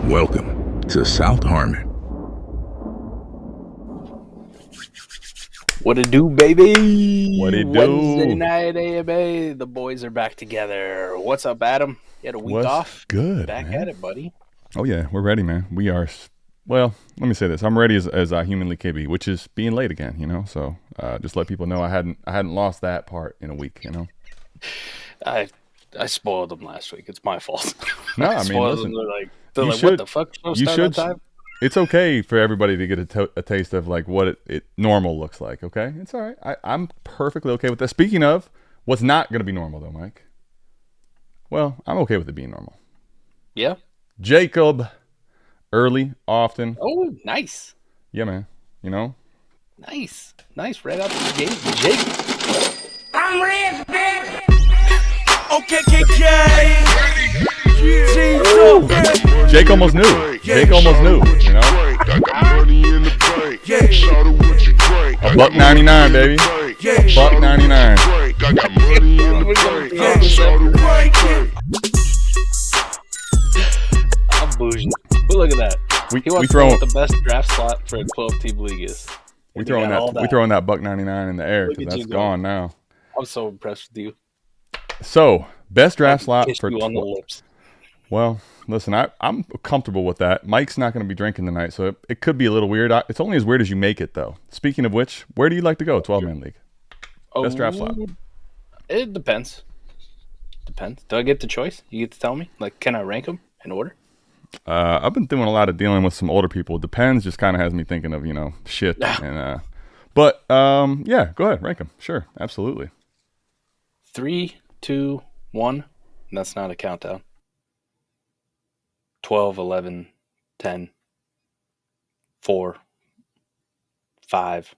Welcome to South Harmon. What it do, baby? What it do? Wednesday night AMA. The boys are back together. What's up, Adam? You had a week off? Good, back man. at it, buddy. Oh, yeah. We're ready, man. We are. Well, let me say this. I'm ready as I humanly can be, which is being late again, you know? So just let people know I hadn't lost that part in a week, you know? I spoiled them last week. It's my fault. No, I mean, listen. They're like, what the fuck? You should. It's okay for everybody to get a taste of like what it normal looks like, okay? It's all right. I'm perfectly okay with that. Speaking of, what's not going to be normal though, Mike? Well, I'm okay with it being normal. Yeah? Jacob, early, often. Oh, nice. Yeah, man. You know? Nice. Right out the gate. Jake. I'm rich, bitch. Okay, KK. Jake almost knew. Jake almost knew, you know? $1.99, baby. $1.99. I'm bougie. But look at that. We He wants to know what the best draft slot for a 12-team league is. We throwing that $1.99 in the air because that's gone now. I'm so impressed with you. So, best draft slot for you on the lips. Well, listen, I'm comfortable with that. Mike's not going to be drinking tonight, so it could be a little weird. It's only as weird as you make it, though. Speaking of which, where do you like to go? 12-man league. Best draft slot. It depends. Do I get the choice? You get to tell me? Like, can I rank them in order? I've been doing a lot of dealing with some older people. It depends. Just kind of has me thinking of, shit. And but yeah, go ahead, rank them. Sure, absolutely. 3, 2, 1. That's not a countdown. 12, 11, 10, 4, 5.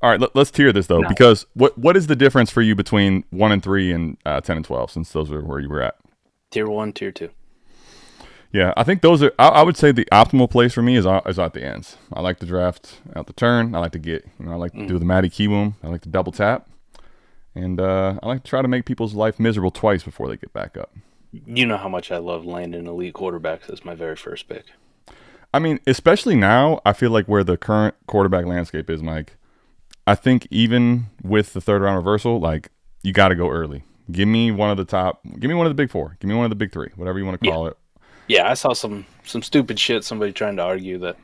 All right, let's tier this though, because what is the difference for you between 1 and 3 and 10 and 12, since those are where you were at? Tier 1, Tier 2. Yeah, I think those are. I would say the optimal place for me is at the ends. I like to draft out the turn. I like to get. I like to do the Matty Kiwoom. I like to double tap, and I like to try to make people's life miserable twice before they get back up. You know how much I love landing elite quarterbacks as my very first pick. I mean, especially now, I feel like where the current quarterback landscape is, Mike, I think even with the third round reversal, like, you got to go early. Give me one of the top. Give me one of the big four. Give me one of the big three, whatever you want to call it. Yeah, I saw some stupid shit. Somebody trying to argue that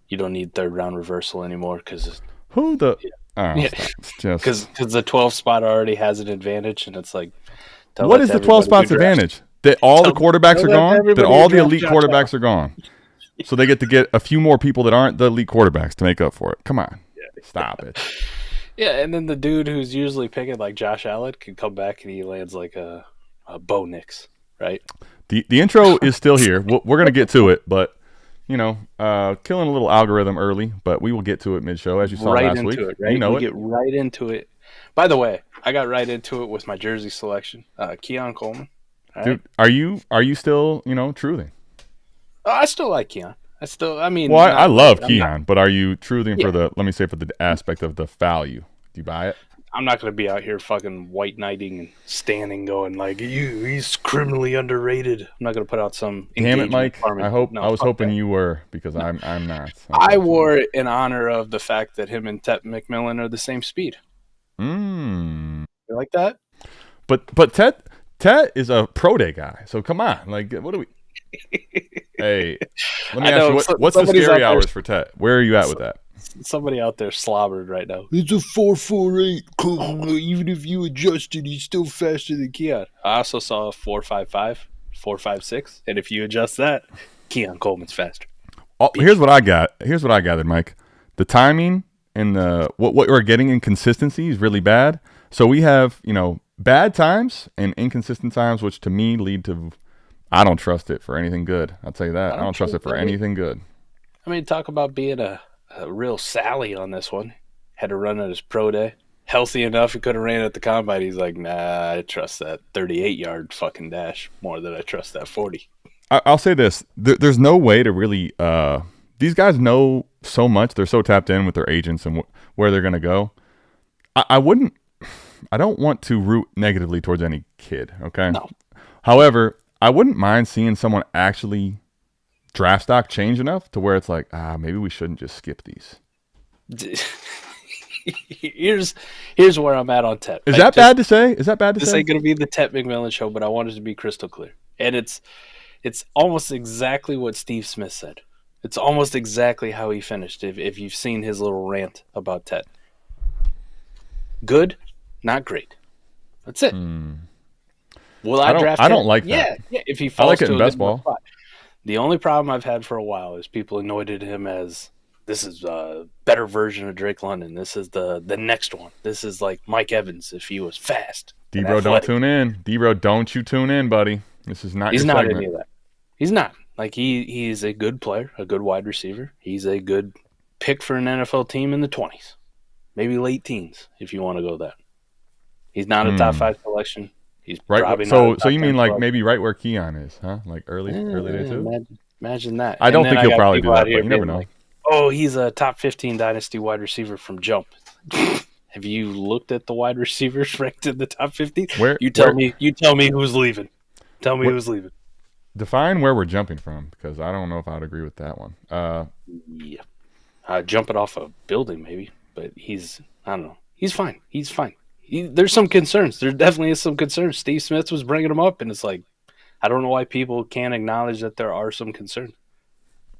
you don't need third round reversal anymore because because the 12 spot already has an advantage, and it's like, what is the 12 spot's advantage? That all the quarterbacks are gone. That all the elite quarterbacks are gone. So they get to get a few more people that aren't the elite quarterbacks to make up for it. Come on, stop it. Yeah, and then the dude who's usually picking like Josh Allen can come back and he lands like a Bo Nix, right? The intro is still here. We're going to get to it, but, killing a little algorithm early, but we will get to it mid-show, as you saw last week. We get right into it. By the way, I got right into it with my jersey selection. Keon Coleman. Dude, are you still, truthing? I still like Keon. I love Keon, but are you truthing for the aspect of the value? Do you buy it? I'm not going to be out here fucking white knighting and standing going like, he's criminally underrated. I'm not going to put out some. Damn it, Mike. I was hoping you were, because I'm not. I wore it in honor of the fact that him and Tet McMillan are the same speed. You like that? But Tet is a pro day guy, so come on. Like, what do we? Hey, let me ask you, what's the scary hours for Tet? Where are you at with that? Somebody out there slobbered right now. It's a 4.48. Even if you adjusted, he's still faster than Keon. I also saw a 4.55, 4.56, and if you adjust that, Keon Coleman's faster. Here's what I got. Here's what I gathered, Mike. The timing and what we're getting in consistency is really bad. So we have bad times and inconsistent times, which to me lead to. I don't trust it for anything good. I'll tell you that. I don't trust it for anything good. I mean, talk about being a real Sally on this one. Had to run at his pro day. Healthy enough, he could have ran at the combine. He's like, nah, I trust that 38-yard fucking dash more than I trust that 40. I'll say this. There's no way to really these guys know so much. They're so tapped in with their agents and where they're going to go. I don't want to root negatively towards any kid, okay? No. However, I wouldn't mind seeing someone actually draft stock change enough to where it's like, maybe we shouldn't just skip these. Here's where I'm at on Tet. Is that bad to say? Is that bad to say? This ain't gonna be the Tet McMillan show, but I want it to be crystal clear. And it's almost exactly what Steve Smith said. It's almost exactly how he finished. If you've seen his little rant about Tet, good, not great. That's it. Will I draft? I don't like that. Yeah. If he falls I like it to in a best good ball. spot. The only problem I've had for a while is people anointed him as this is a better version of Drake London. This is the next one. This is like Mike Evans if he was fast. D-Bro, don't tune in. D-Bro, don't you tune in, buddy. This is not. He's your not segment. any of that. He's not. Like he's a good player, a good wide receiver. He's a good pick for an NFL team in the 20s, maybe late teens if you want to go that. He's not a top 5 selection. He's right. Probably so not you mean like selection. maybe right where Keon is, huh? Like early day too. Imagine that. I don't think he'll probably do that, but you never know. Like, oh, he's a top 15 dynasty wide receiver from jump. Have you looked at the wide receivers ranked in the top 50? You tell me who's leaving. Tell me who's leaving. Define where we're jumping from, because I don't know if I'd agree with that one. Jumping off a building maybe, but I don't know. He's fine. There's some concerns. There definitely is some concerns. Steve Smith was bringing him up, and it's like, I don't know why people can't acknowledge that there are some concerns.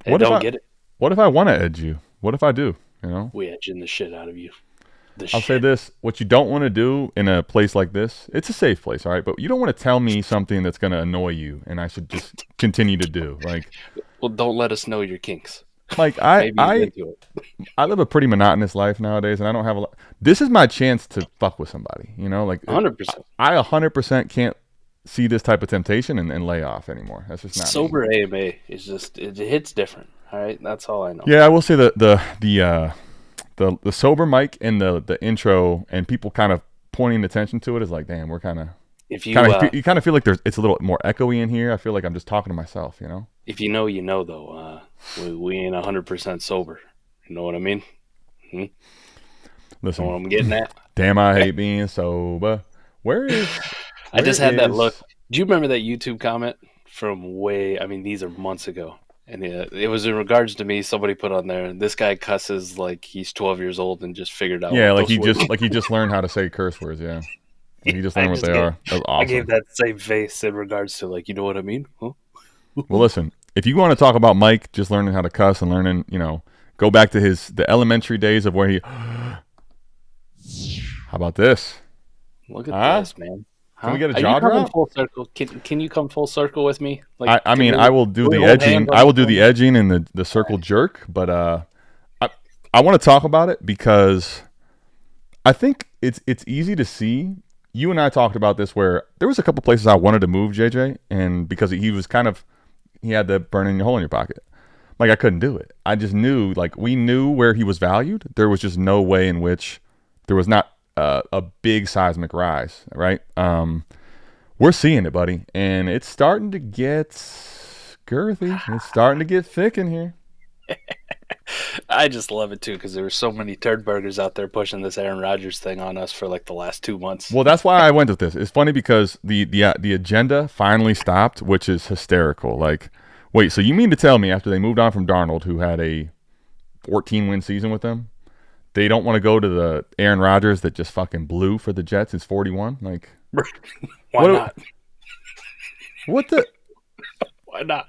I don't get it. What if I want to edge you? What if I do? We edging the shit out of you. I'll say this. What you don't want to do in a place like this, it's a safe place, all right? But you don't want to tell me something that's going to annoy you and I should just continue to do. Like, well, don't let us know your kinks. Like, I live a pretty monotonous life nowadays, and I don't have a lot. This is my chance to fuck with somebody, like 100%. I 100% can't see this type of temptation and lay off anymore. That's just not sober me. AMA is just it hits different. All right, that's all I know. Yeah, I will say the sober mic and the intro and people kind of pointing attention to it is like, damn, we're kind of you kind of feel like it's a little more echoey in here. I feel like I'm just talking to myself, If you know though, we ain't 100% sober. You know what I mean? Listen, know what I'm getting at? Damn, I hate being sober. I just had that look. Do you remember that YouTube comment from these are months ago. And it was in regards to me. Somebody put on there, this guy cusses like he's 12 years old and just figured out. Yeah, like he just learned how to say curse words. Yeah, like he just learned what they are. That was awesome. I gave that same face in regards to like, you know what I mean? Huh? Well, listen, if you want to talk about Mike just learning how to cuss and learning, go back to the elementary days of where he. How about this? Look at this, man. Can we get a jaw drop? Full circle? Can you come full circle with me? Like, I will do the edging. I will do the edging and the circle jerk, but I want to talk about it because I think it's easy to see. You and I talked about this where there was a couple places I wanted to move JJ, and because he was he had the burning hole in your pocket. Like I couldn't do it. I just knew, like we knew where he was valued. There was just no way in which there was not a big seismic rise, right? We're seeing it, buddy, and it's starting to get girthy. It's starting to get thick in here. I just love it too because there were so many turd burgers out there pushing this Aaron Rodgers thing on us for like the last 2 months. Well, that's why I went with this. It's funny because the agenda finally stopped, which is hysterical. Like, wait, so you mean to tell me after they moved on from Darnold, who had a 14-win season with them, they don't want to go to the Aaron Rodgers that just fucking blew for the Jets? It's 41. Like, why not? What the? Why not?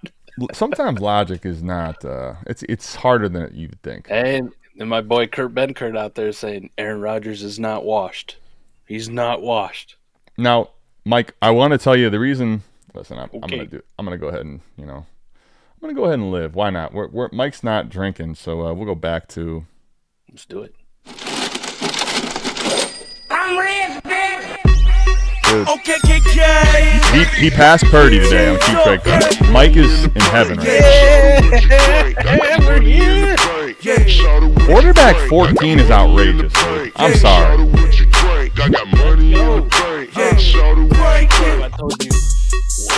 Sometimes logic is not. It's harder than you would think. And my boy Kurt Benkert out there saying Aaron Rodgers is not washed. He's not washed. Now, Mike, I want to tell you the reason. Listen, I'm gonna go ahead and I'm gonna go ahead and live. Why not? Mike's not drinking, so we'll go back to. Let's do it. I'm rich, baby. Dude, Okay. he passed Purdy today on Keep Trade Cup. Mike is in heaven right now. Quarterback 14 is outrageous. Dude. I'm sorry. What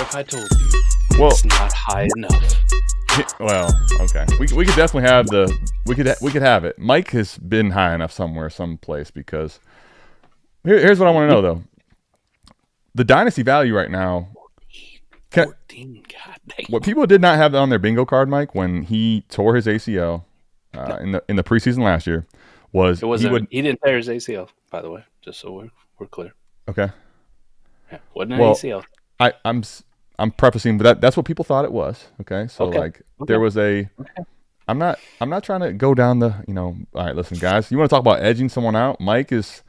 if I told you? It's not high enough. Well, okay. We could definitely have we could have it. Mike has been high enough someplace because here's what I want to know though. The dynasty value right now, Can, 14, god damn. what people did not have on their bingo card, Mike, when he tore his ACL in the preseason last year, was he didn't tear his ACL, by the way, just so we're clear. Okay. Yeah, wasn't an ACL. I'm prefacing, but that's what people thought it was. Okay, so there was a. Okay. I'm not trying to go down the All right, listen, guys, you want to talk about edging someone out? Mike is.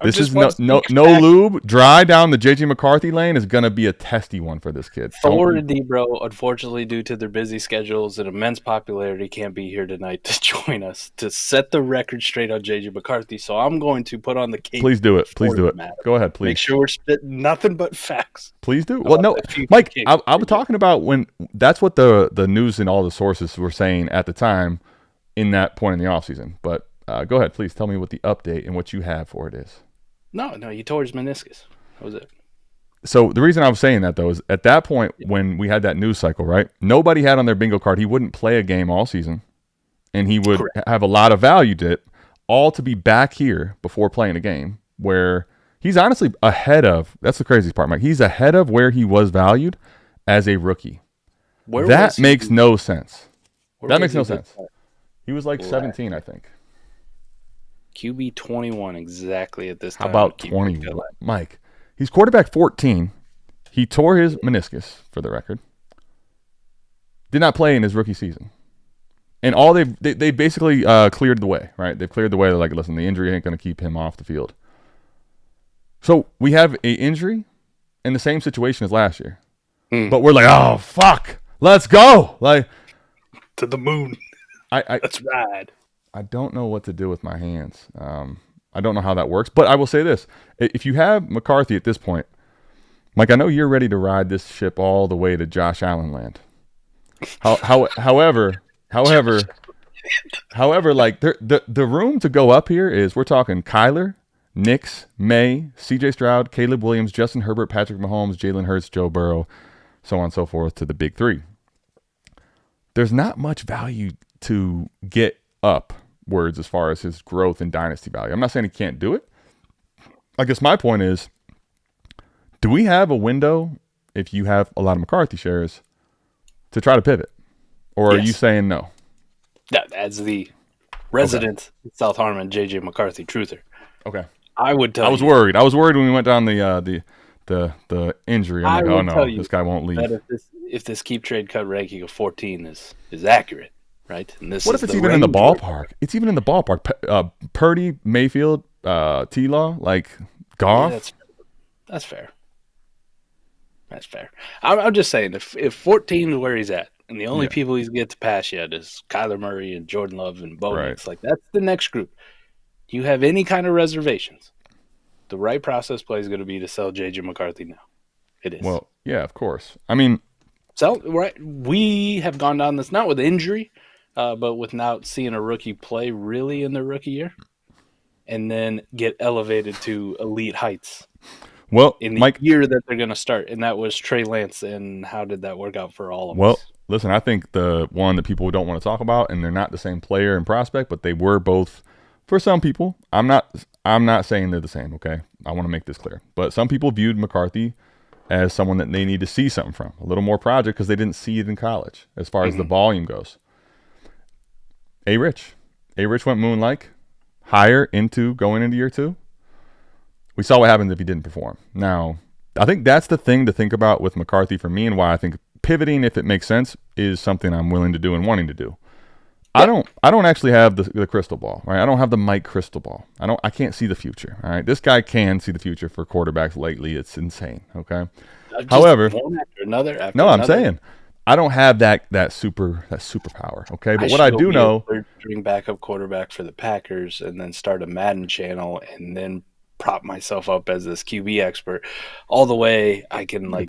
This is no lube. Dry down the JJ McCarthy lane is going to be a testy one for this kid. Thor and Debro, unfortunately, due to their busy schedules and immense popularity, can't be here tonight to join us to set the record straight on JJ McCarthy. So I'm going to put on the cape. Please do it. Please do it. Go ahead, please. Make sure we're spitting nothing but facts. Please do. Well, no, Mike, I was talking about when that's what the news and all the sources were saying at the time in that point in the offseason. But go ahead, please tell me what the update and what you have for it is. No, he tore his meniscus. That was it. So the reason I was saying that, though, is at that point when we had that news cycle, right, nobody had on their bingo card he wouldn't play a game all season, and he would have a lot of value to it, all to be back here before playing a game where he's honestly ahead of – that's the craziest part, Mike. He's ahead of where he was valued as a rookie. That makes no sense. That makes no sense. He was like 17, I think. QB 21 exactly at this time. How about 20? Mike, he's quarterback 14. He tore his meniscus, for the record. Did not play in his rookie season. And all they basically cleared the way, right? They've cleared the way. They're like, listen, the injury ain't going to keep him off the field. So we have an injury in the same situation as last year. But we're like, oh, fuck. Let's go. Like to the moon. Let's ride. I don't know what to do with my hands. I don't know how that works. But I will say this. If you have McCarthy at this point, Mike, I know you're ready to ride this ship all the way to Josh Allen land. However, like the room to go up here is we're talking Kyler, Nix, May, C.J. Stroud, Caleb Williams, Justin Herbert, Patrick Mahomes, Jalen Hurts, Joe Burrow, so on and so forth to the big three. There's not much value to get upwards as far as his growth and dynasty value. I'm not saying he can't do it. I guess my point is, do we have a window, if you have a lot of McCarthy shares, to try to pivot? Or are you saying no? As the resident South Harmon JJ McCarthy truther. Okay. I would tell you. I was worried when we went down the injury. I'm like, oh no, this guy won't leave. That if this keep trade cut ranking of 14 is accurate, right? And this what if it's even in the ballpark? It's even in the ballpark. Purdy, Mayfield, T-Law, like Goff. Yeah, that's fair. That's fair. I'm just saying, if 14 is where he's at, and the only people he's get to pass yet is Kyler Murray and Jordan Love and Bo Nix, like that's the next group. Do you have any kind of reservations? The right process play is going to be to sell J.J. McCarthy now. It is. Well, yeah, of course. I mean, we have gone down this not with injury, but without seeing a rookie play really in their rookie year, and then get elevated to elite heights. Well, in the year that they're going to start, and that was Trey Lance. And how did that work out for all of us? Well, listen, I think the one that people don't want to talk about, and they're not the same player and prospect, but they were both. For some people, I'm not saying they're the same, okay? I want to make this clear. But some people viewed McCarthy as someone that they need to see something from, a little more project because they didn't see it in college as far as the volume goes. A-Rich went moon-like, higher into going into year 2. We saw what happens if he didn't perform. Now, I think that's the thing to think about with McCarthy for me, and why I think pivoting, if it makes sense, is something I'm willing to do and wanting to do. I don't actually have the crystal ball, right? I don't have the Mike crystal ball. I can't see the future, all right? This guy can see the future for quarterbacks lately. It's insane, okay? However, one after another. I'm saying I don't have that superpower, okay? But what I do know, bring backup quarterback for the Packers and then start a Madden channel and then prop myself up as this QB expert all the way. I can Look at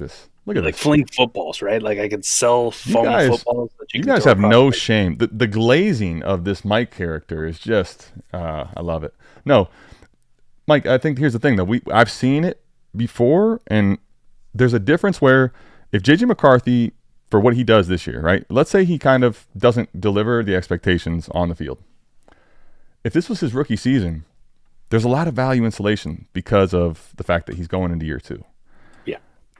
this. Fling footballs, right? Like I could sell foam footballs. You guys have no shame. The glazing of this Mike character is just, I love it. No, Mike, I think here's the thing though. I've seen it before, and there's a difference where if JJ McCarthy, for what he does this year, right? Let's say he kind of doesn't deliver the expectations on the field. If this was his rookie season, there's a lot of value insulation because of the fact that he's going into year 2. Yeah.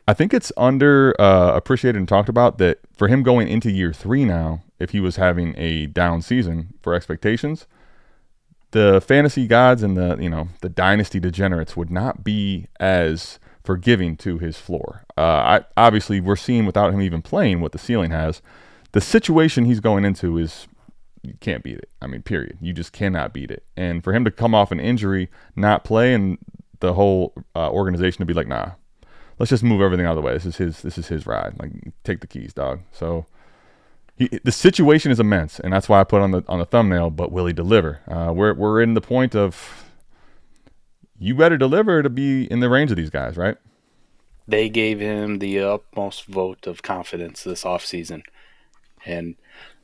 I think it's under appreciated and talked about that for him going into year 3 now, if he was having a down season for expectations, the fantasy gods and the dynasty degenerates would not be as forgiving to his floor. Obviously, we're seeing without him even playing what the ceiling has. The situation he's going into is you can't beat it. I mean, period. You just cannot beat it. And for him to come off an injury, not play, and the whole organization to be like, nah, let's just move everything out of the way. This is his ride. Like, take the keys, dog. So the situation is immense, and that's why I put on the thumbnail. But will he deliver? We're in the point of you better deliver to be in the range of these guys, right? They gave him the utmost vote of confidence this offseason. And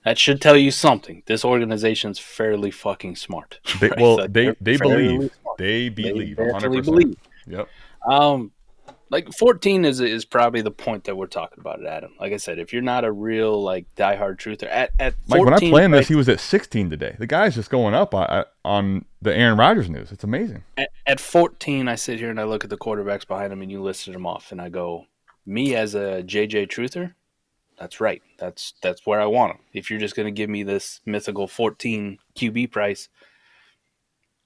that should tell you something. This organization's fairly fucking smart. They, right? well, Like, they believe. smart. They believe. They definitely 100%. believe. Yep. Like 14 is probably the point that we're talking about it, Adam. Like I said, if you're not a real like diehard truther at 14, Mike, when I planned this, he was at 16 today. The guy's just going up on the Aaron Rodgers news. It's amazing. At 14, I sit here and I look at the quarterbacks behind him, and you listed them off, and I go, me as a JJ truther, that's right. That's where I want him. If you're just going to give me this mythical 14 QB price,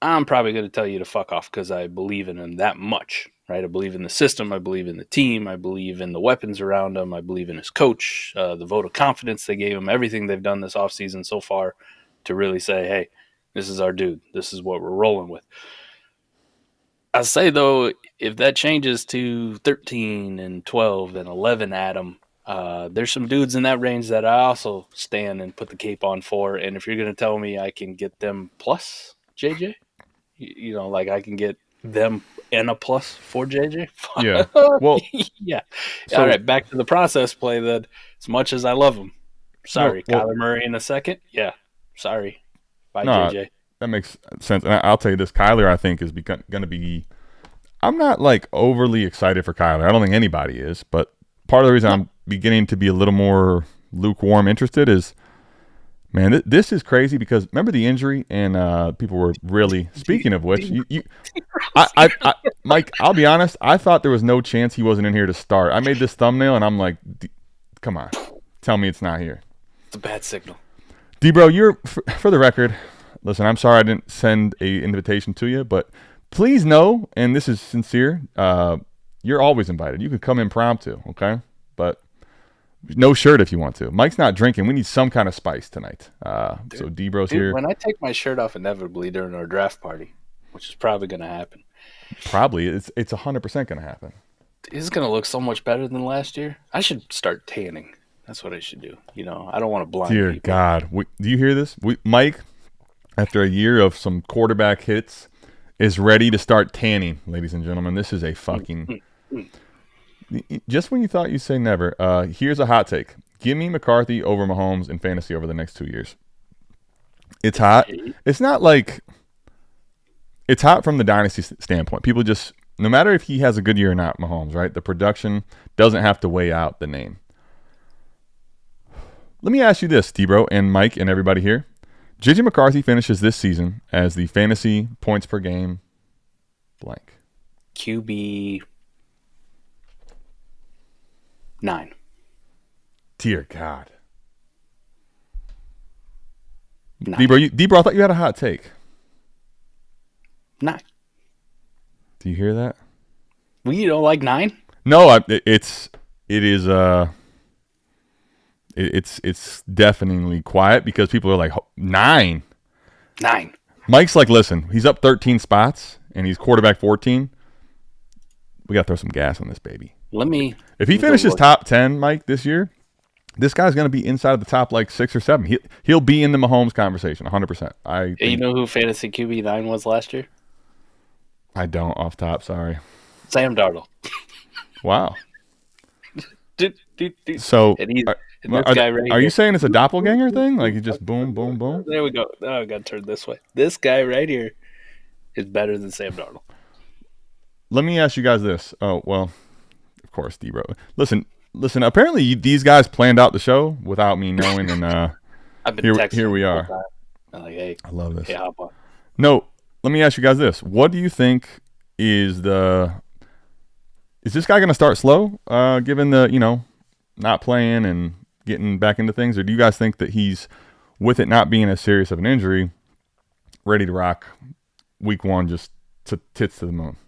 I'm probably going to tell you to fuck off because I believe in him that much, right? I believe in the system. I believe in the team. I believe in the weapons around him. I believe in his coach, the vote of confidence they gave him, everything they've done this offseason so far to really say, hey, this is our dude. This is what we're rolling with. I say, though, if that changes to 13 and 12 and 11, Adam, there's some dudes in that range that I also stand and put the cape on for. And if you're going to tell me I can get them plus JJ, like I can get them and a plus for JJ. Yeah. Well, yeah. So, all right. Back to the process play then. As much as I love him. Sorry. Well, Kyler Murray in a second. Yeah. Sorry. Bye, no, JJ. that makes sense. And I'll tell you this, Kyler, I think, is going to be – I'm not, like, overly excited for Kyler. I don't think anybody is. But part of the reason I'm beginning to be a little more lukewarm interested is, man, this is crazy because remember the injury and people were really – speaking of which, Mike, I'll be honest. I thought there was no chance he wasn't in here to start. I made this thumbnail, and I'm like, come on. Tell me it's not here. It's a bad signal. D-Bro, you're – for the record – listen, I'm sorry I didn't send an invitation to you, but please know, and this is sincere, you're always invited. You can come impromptu, okay? But no shirt if you want to. Mike's not drinking. We need some kind of spice tonight. So D-Bro's here. When I take my shirt off inevitably during our draft party, which is probably going to happen. Probably. It's 100% going to happen. It's going to look so much better than last year. I should start tanning. That's what I should do. I don't want to blind Dear people. God. Do you hear this? Mike, after a year of some quarterback hits, is ready to start tanning, ladies and gentlemen. This is a fucking... Just when you thought you'd say never, here's a hot take. Give me McCarthy over Mahomes in fantasy over the next 2 years. It's hot. It's not like... It's hot from the dynasty standpoint. People just... No matter if he has a good year or not, Mahomes, right? The production doesn't have to weigh out the name. Let me ask you this, D-Bro and Mike and everybody here. J.J. McCarthy finishes this season as the fantasy points per game blank. QB 9. Dear God. 9. D-Bro, I thought you had a hot take. 9. Do you hear that? Well, you don't like 9? No, it's deafeningly quiet because people are like, 9. 9. Mike's like, listen, he's up 13 spots and he's quarterback 14. We got to throw some gas on this baby. If he finishes top 10, Mike, this year, this guy's going to be inside of the top like 6 or 7. He'll be in the Mahomes conversation 100%. You know who fantasy QB 9 was last year? I don't off top, sorry. Sam Darnold. Wow. So are you saying it's a doppelganger thing? Like you just boom, boom, boom? There we go. Oh, I got to turn this way. This guy right here is better than Sam Darnold. Let me ask you guys this. Oh, well, of course, D-Bro. Listen. Apparently, these guys planned out the show without me knowing, and I've been texting here we are. I'm like, hey, I love this. Hey, hop on. No, let me ask you guys this. What do you think is Is this guy going to start slow, given the, not playing and getting back into things? Or do you guys think that he's, with it not being as serious of an injury, ready to rock week one, just to tits to the moon?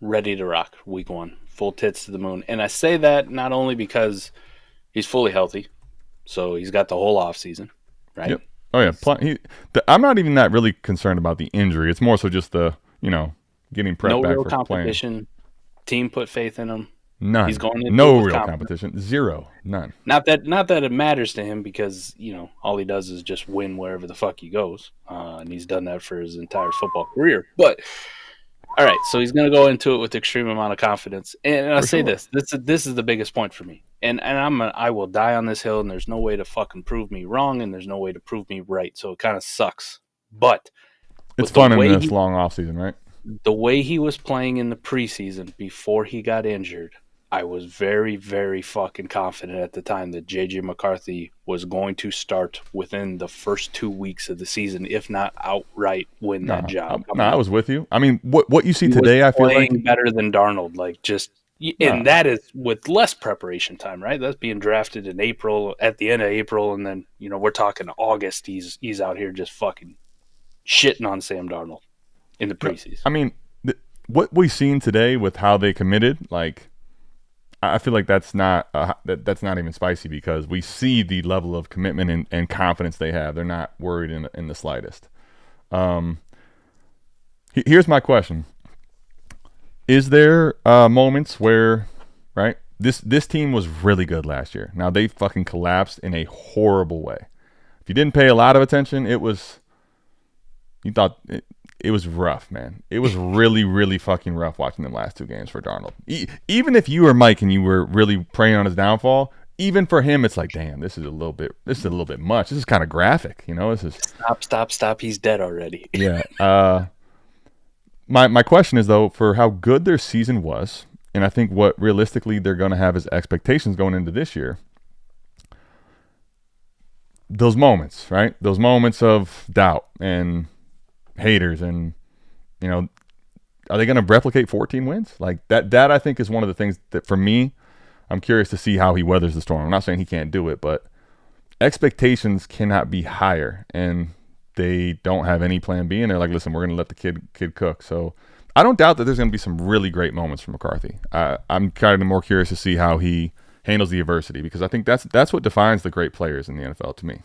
Ready to rock week one, full tits to the moon. And I say that not only because he's fully healthy, so he's got the whole off season, right? Yep. Oh, yeah. I'm not even that really concerned about the injury. It's more so just the, getting prepped back real for competition. playing. Team put faith in him. None. He's going into no it with real competition. Zero. None. Not that it matters to him because, all he does is just win wherever the fuck he goes. And he's done that for his entire football career. But, all right, so he's going to go into it with extreme amount of confidence. And I'll say this is the biggest point for me. And I will die on this hill, and there's no way to fucking prove me wrong, and there's no way to prove me right. So it kind of sucks. But it's fun in this long offseason, right? The way he was playing in the preseason before he got injured, I was very, very fucking confident at the time that J.J. McCarthy was going to start within the first 2 weeks of the season, if not outright win that job. I was with you. I mean, what you see today, I feel like better than Darnold. And that is with less preparation time, right? That's being drafted in April, at the end of April, and then we're talking August. He's out here just fucking shitting on Sam Darnold in the preseason. I mean, what we've seen today with how they committed, I feel like that's not even spicy because we see the level of commitment and confidence they have. They're not worried in the slightest. Here's my question: is there moments where, right? This team was really good last year. Now they fucking collapsed in a horrible way. If you didn't pay a lot of attention, it was rough, man. It was really, really fucking rough watching the last two games for Darnold. Even if you were Mike and you were really preying on his downfall, even for him, it's like, damn, this is a little bit much. This is kind of graphic, This is stop. He's dead already. Yeah. My question is though, for how good their season was, and I think what realistically they're going to have as expectations going into this year. Those moments, right? Those moments of doubt and haters, and are they going to replicate 14 wins like that? I think is one of the things that, for me, I'm curious to see how he weathers the storm. I'm not saying he can't do it, but expectations cannot be higher, and they don't have any plan B, and they're like, listen, we're going to let the kid cook. So I don't doubt that there's going to be some really great moments from McCarthy. I'm kind of more curious to see how he handles the adversity, because I think that's what defines the great players in the NFL to me.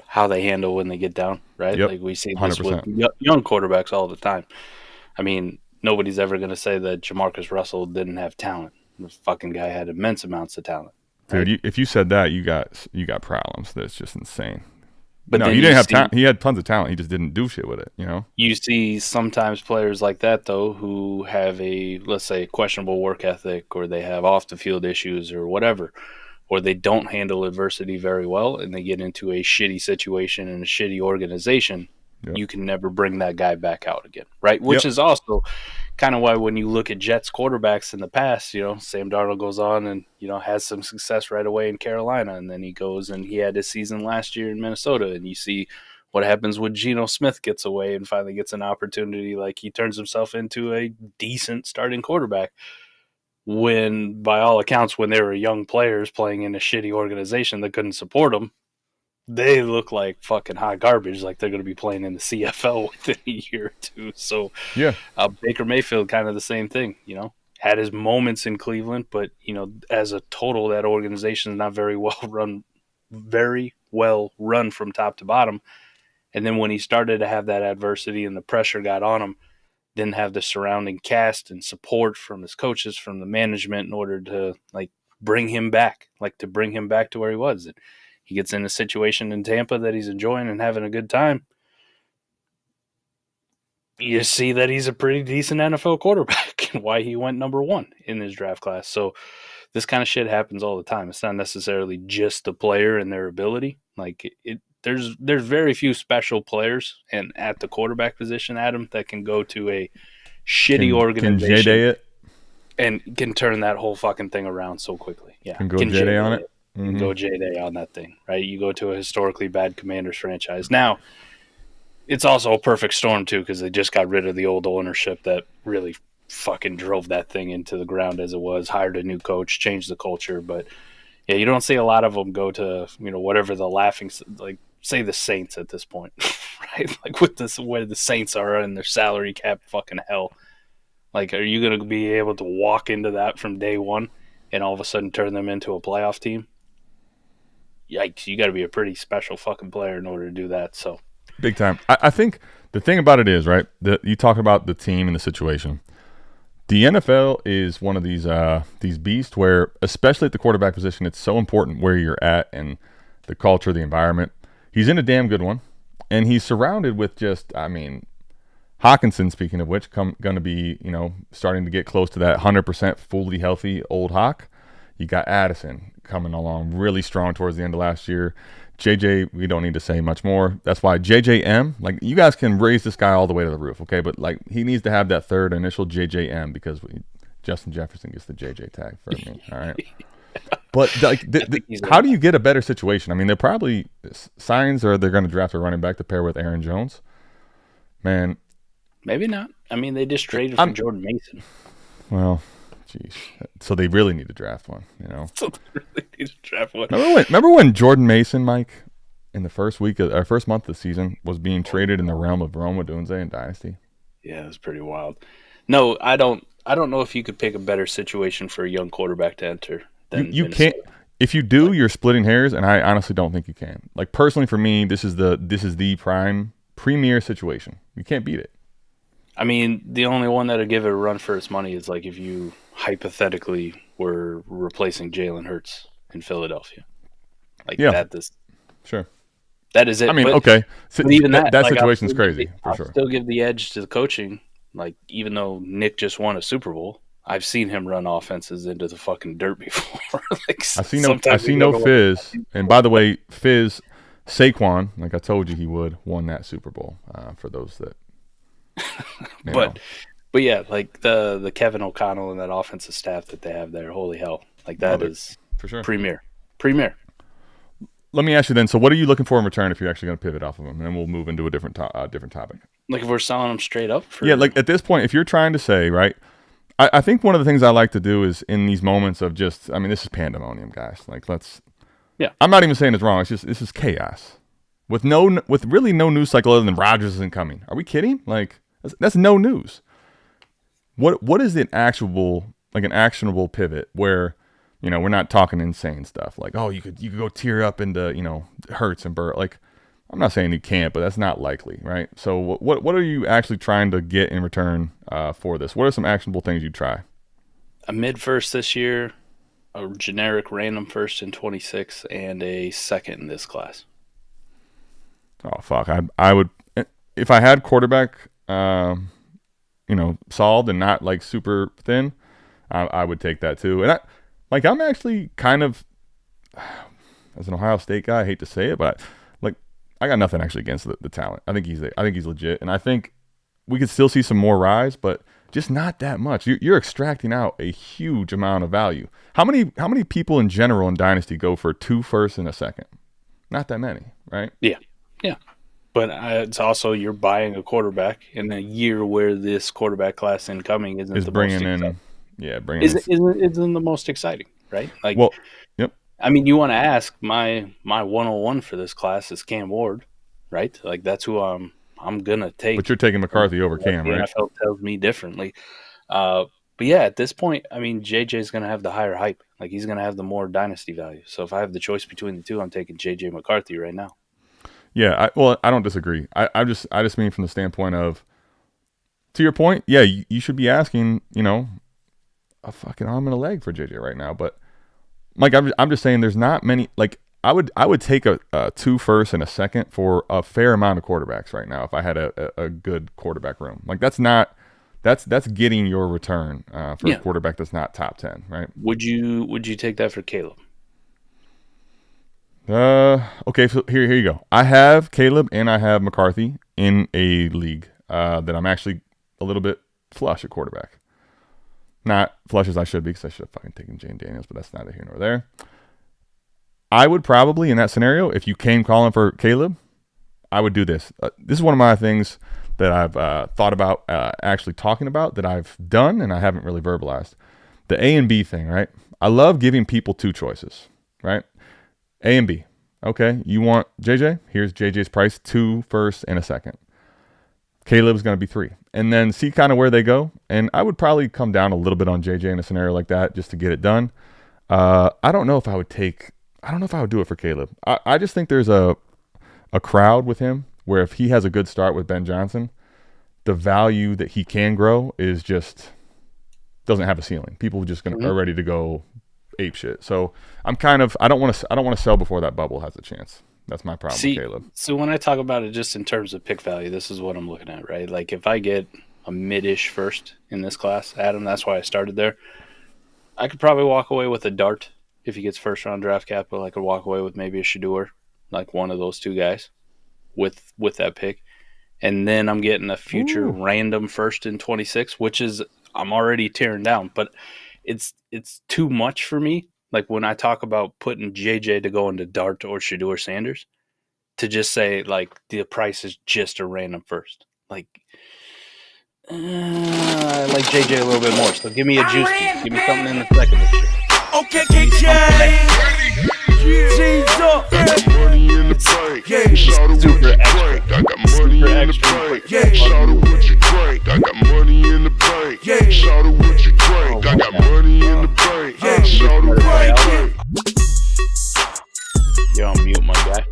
How they handle when they get down, right? Yep. Like we see this 100%. with young quarterbacks all the time. I mean, nobody's ever going to say that Jamarcus Russell didn't have talent. The fucking guy had immense amounts of talent. Right? Dude, if you said that, you got problems. That's just insane. But no, he didn't have talent. He had tons of talent. He just didn't do shit with it, You see sometimes players like that, though, who have let's say, questionable work ethic, or they have off-the-field issues or whatever, or they don't handle adversity very well, and they get into a shitty situation in a shitty organization. Yep. You can never bring that guy back out again, right? Which is also kind of why when you look at Jets quarterbacks in the past, Sam Darnold goes on and, has some success right away in Carolina, and then he goes and he had his season last year in Minnesota, and you see what happens when Geno Smith gets away and finally gets an opportunity. Like, he turns himself into a decent starting quarterback. When, by all accounts, when they were young players playing in a shitty organization that couldn't support them, they look like fucking hot garbage, like they're going to be playing in the CFL within a year or two. So, Baker Mayfield, kind of the same thing, had his moments in Cleveland, but, as a total, that organization is not very well run from top to bottom. And then when he started to have that adversity and the pressure got on him, didn't have the surrounding cast and support from his coaches, from the management, in order to bring him back to where he was. And he gets in a situation in Tampa that he's enjoying and having a good time. You see that he's a pretty decent NFL quarterback and why he went number one in his draft class. So this kind of shit happens all the time. It's not necessarily just the player and their ability. There's very few special players and at the quarterback position, Adam, that can go to a shitty organization. Can J-Day it? And can turn that whole fucking thing around so quickly. Yeah. Can go J-Day on it? Mm-hmm. Go J-Day on that thing, right? You go to a historically bad Commanders franchise. Now, it's also a perfect storm, too, because they just got rid of the old ownership that really fucking drove that thing into the ground as it was, hired a new coach, changed the culture. But yeah, you don't see a lot of them go to, whatever the laughing, like, say the Saints at this point, right? Like, with this, where the Saints are in their salary cap fucking hell. Like, are you going to be able to walk into that from day one and all of a sudden turn them into a playoff team? Yikes, you got to be a pretty special fucking player in order to do that. So Big time. I think the thing about it is, right, that you talk about the team and the situation. The NFL is one of these beasts where, especially at the quarterback position, it's so important where you're at and the culture, the environment. He's in a damn good one, and he's surrounded with Hawkinson, speaking of which, going to be, starting to get close to that 100% fully healthy old Hawk. You got Addison coming along really strong towards the end of last year. JJ, we don't need to say much more. That's why JJM, like, you guys can raise this guy all the way to the roof, okay? But, like, he needs to have that third initial JJM because Justin Jefferson gets the JJ tag for me, all right? But, like, how do you get a better situation? I mean, they're probably signs or they're going to draft a running back to pair with Aaron Jones. Man. Maybe not. I mean, they just traded for Jordan Mason. Well, jeez. So they really need to draft one, So they really need to draft one. Remember when Jordan Mason, Mike, in the first month of the season, was being traded in the realm of Rome Odunze and Dynasty? Yeah, it was pretty wild. No, I don't know if you could pick a better situation for a young quarterback to enter than you can't. If you do, you're splitting hairs, and I honestly don't think you can. Like, personally, for me, this is the premier situation. You can't beat it. I mean, the only one that would give it a run for its money is, like, if you hypothetically were replacing Jalen Hurts in Philadelphia. Like, that is sure. That is it. I mean, okay. But even that situation's crazy, for sure. I'll still give the edge to the coaching. Like, even though Nick just won a Super Bowl, I've seen him run offenses into the fucking dirt before. I see no Fizz. And by the way, Fizz, Saquon, like I told you he would, won that Super Bowl. For those that. But yeah, like the Kevin O'Connell and that offensive staff that they have there, holy hell, like that is for sure premier. Let me ask you then. So, what are you looking for in return if you're actually going to pivot off of them, and then we'll move into a different topic? Like, if we're selling them straight up, like at this point, if you're trying to say, right, I think one of the things I like to do is in these moments of just, I mean, this is pandemonium, guys. Like, I'm not even saying it's wrong. It's just this is chaos with really no news cycle other than Rodgers isn't coming. Are we kidding? Like. That's no news. What is an actionable pivot where, we're not talking insane stuff like, oh, you could go tear up into, Hurts and Burr. Like, I'm not saying you can't, but that's not likely, right? So what are you actually trying to get in return for this? What are some actionable things you try? A mid first this year, a generic random first in 26, and a second in this class. Oh fuck! I would, if I had quarterback. Solved and not like super thin, I would take that too. And I'm actually kind of, as an Ohio State guy, I hate to say it, but I got nothing actually against the talent. I think he's legit, and I think we could still see some more rise, but just not that much. You're extracting out a huge amount of value. How many people in general in Dynasty go for 2 firsts and a second? Not that many, right? Yeah. But it's also, you're buying a quarterback in a year where this quarterback class incoming isn't the most exciting. Isn't the most exciting, right? Like, well, yep. I mean, you want to ask my 101 for this class is Cam Ward, right? Like, that's who I'm gonna take. But you're taking McCarthy over Cam, right? The NFL tells me differently. But yeah, at this point, I mean, JJ's gonna have the higher hype. Like, he's gonna have the more dynasty value. So if I have the choice between the two, I'm taking JJ McCarthy right now. Yeah, I don't disagree. I just mean from the standpoint of, to your point, yeah, you should be asking, a fucking arm and a leg for JJ right now. But Mike, I'm just saying there's not many. Like, I would take a 2 firsts and a second for a fair amount of quarterbacks right now if I had a good quarterback room. Like, that's getting your return for a quarterback that's not top 10, right? Would you take that for Caleb? Okay, so here you go. I have Caleb and I have McCarthy in a league that I'm actually a little bit flush at quarterback. Not flush as I should be, because I should have fucking taken Jane Daniels, but that's neither here nor there. I would probably, in that scenario, if you came calling for Caleb, I would do this. This is one of my things that I've thought about actually talking about that I've done and I haven't really verbalized. The A and B thing, right? I love giving people two choices, right? A and B. Okay, you want JJ? Here's JJ's price, 2 firsts and a second. Caleb's going to be 3. And then see kind of where they go. And I would probably come down a little bit on JJ in a scenario like that just to get it done. I don't know if I would do it for Caleb. I just think there's a crowd with him where if he has a good start with Ben Johnson, the value that he can grow is just doesn't have a ceiling. People are just are ready to go ape shit. So I'm kind of I don't want to sell before that bubble has a chance. That's my problem with Caleb. So when I talk about it just in terms of pick value, this is what I'm looking at, right? Like if I get a mid-ish first in this class, Adam, that's why I started there. I could probably walk away with a Dart if he gets first round draft capital. I could walk away with maybe a Shador, like one of those two guys with that pick. And then I'm getting a future random first in 26, which is I'm already tearing down, but it's too much for me. Like when I talk about putting JJ to go into Dart or Shador Sanders, to just say like the price is just a random first. Like I like JJ a little bit more. So give me a juice key. Give me something in the second this year. Okay, KJ. G's up. Money in the bank. Yeah. Shout out what you drink. I got money in the bank. Yeah. Shout out what you drink. I got money in the bank. Yeah. Shout out what you drink. I got money in the bank. Yeah. Shout out what you drink. You're on mute, my guy.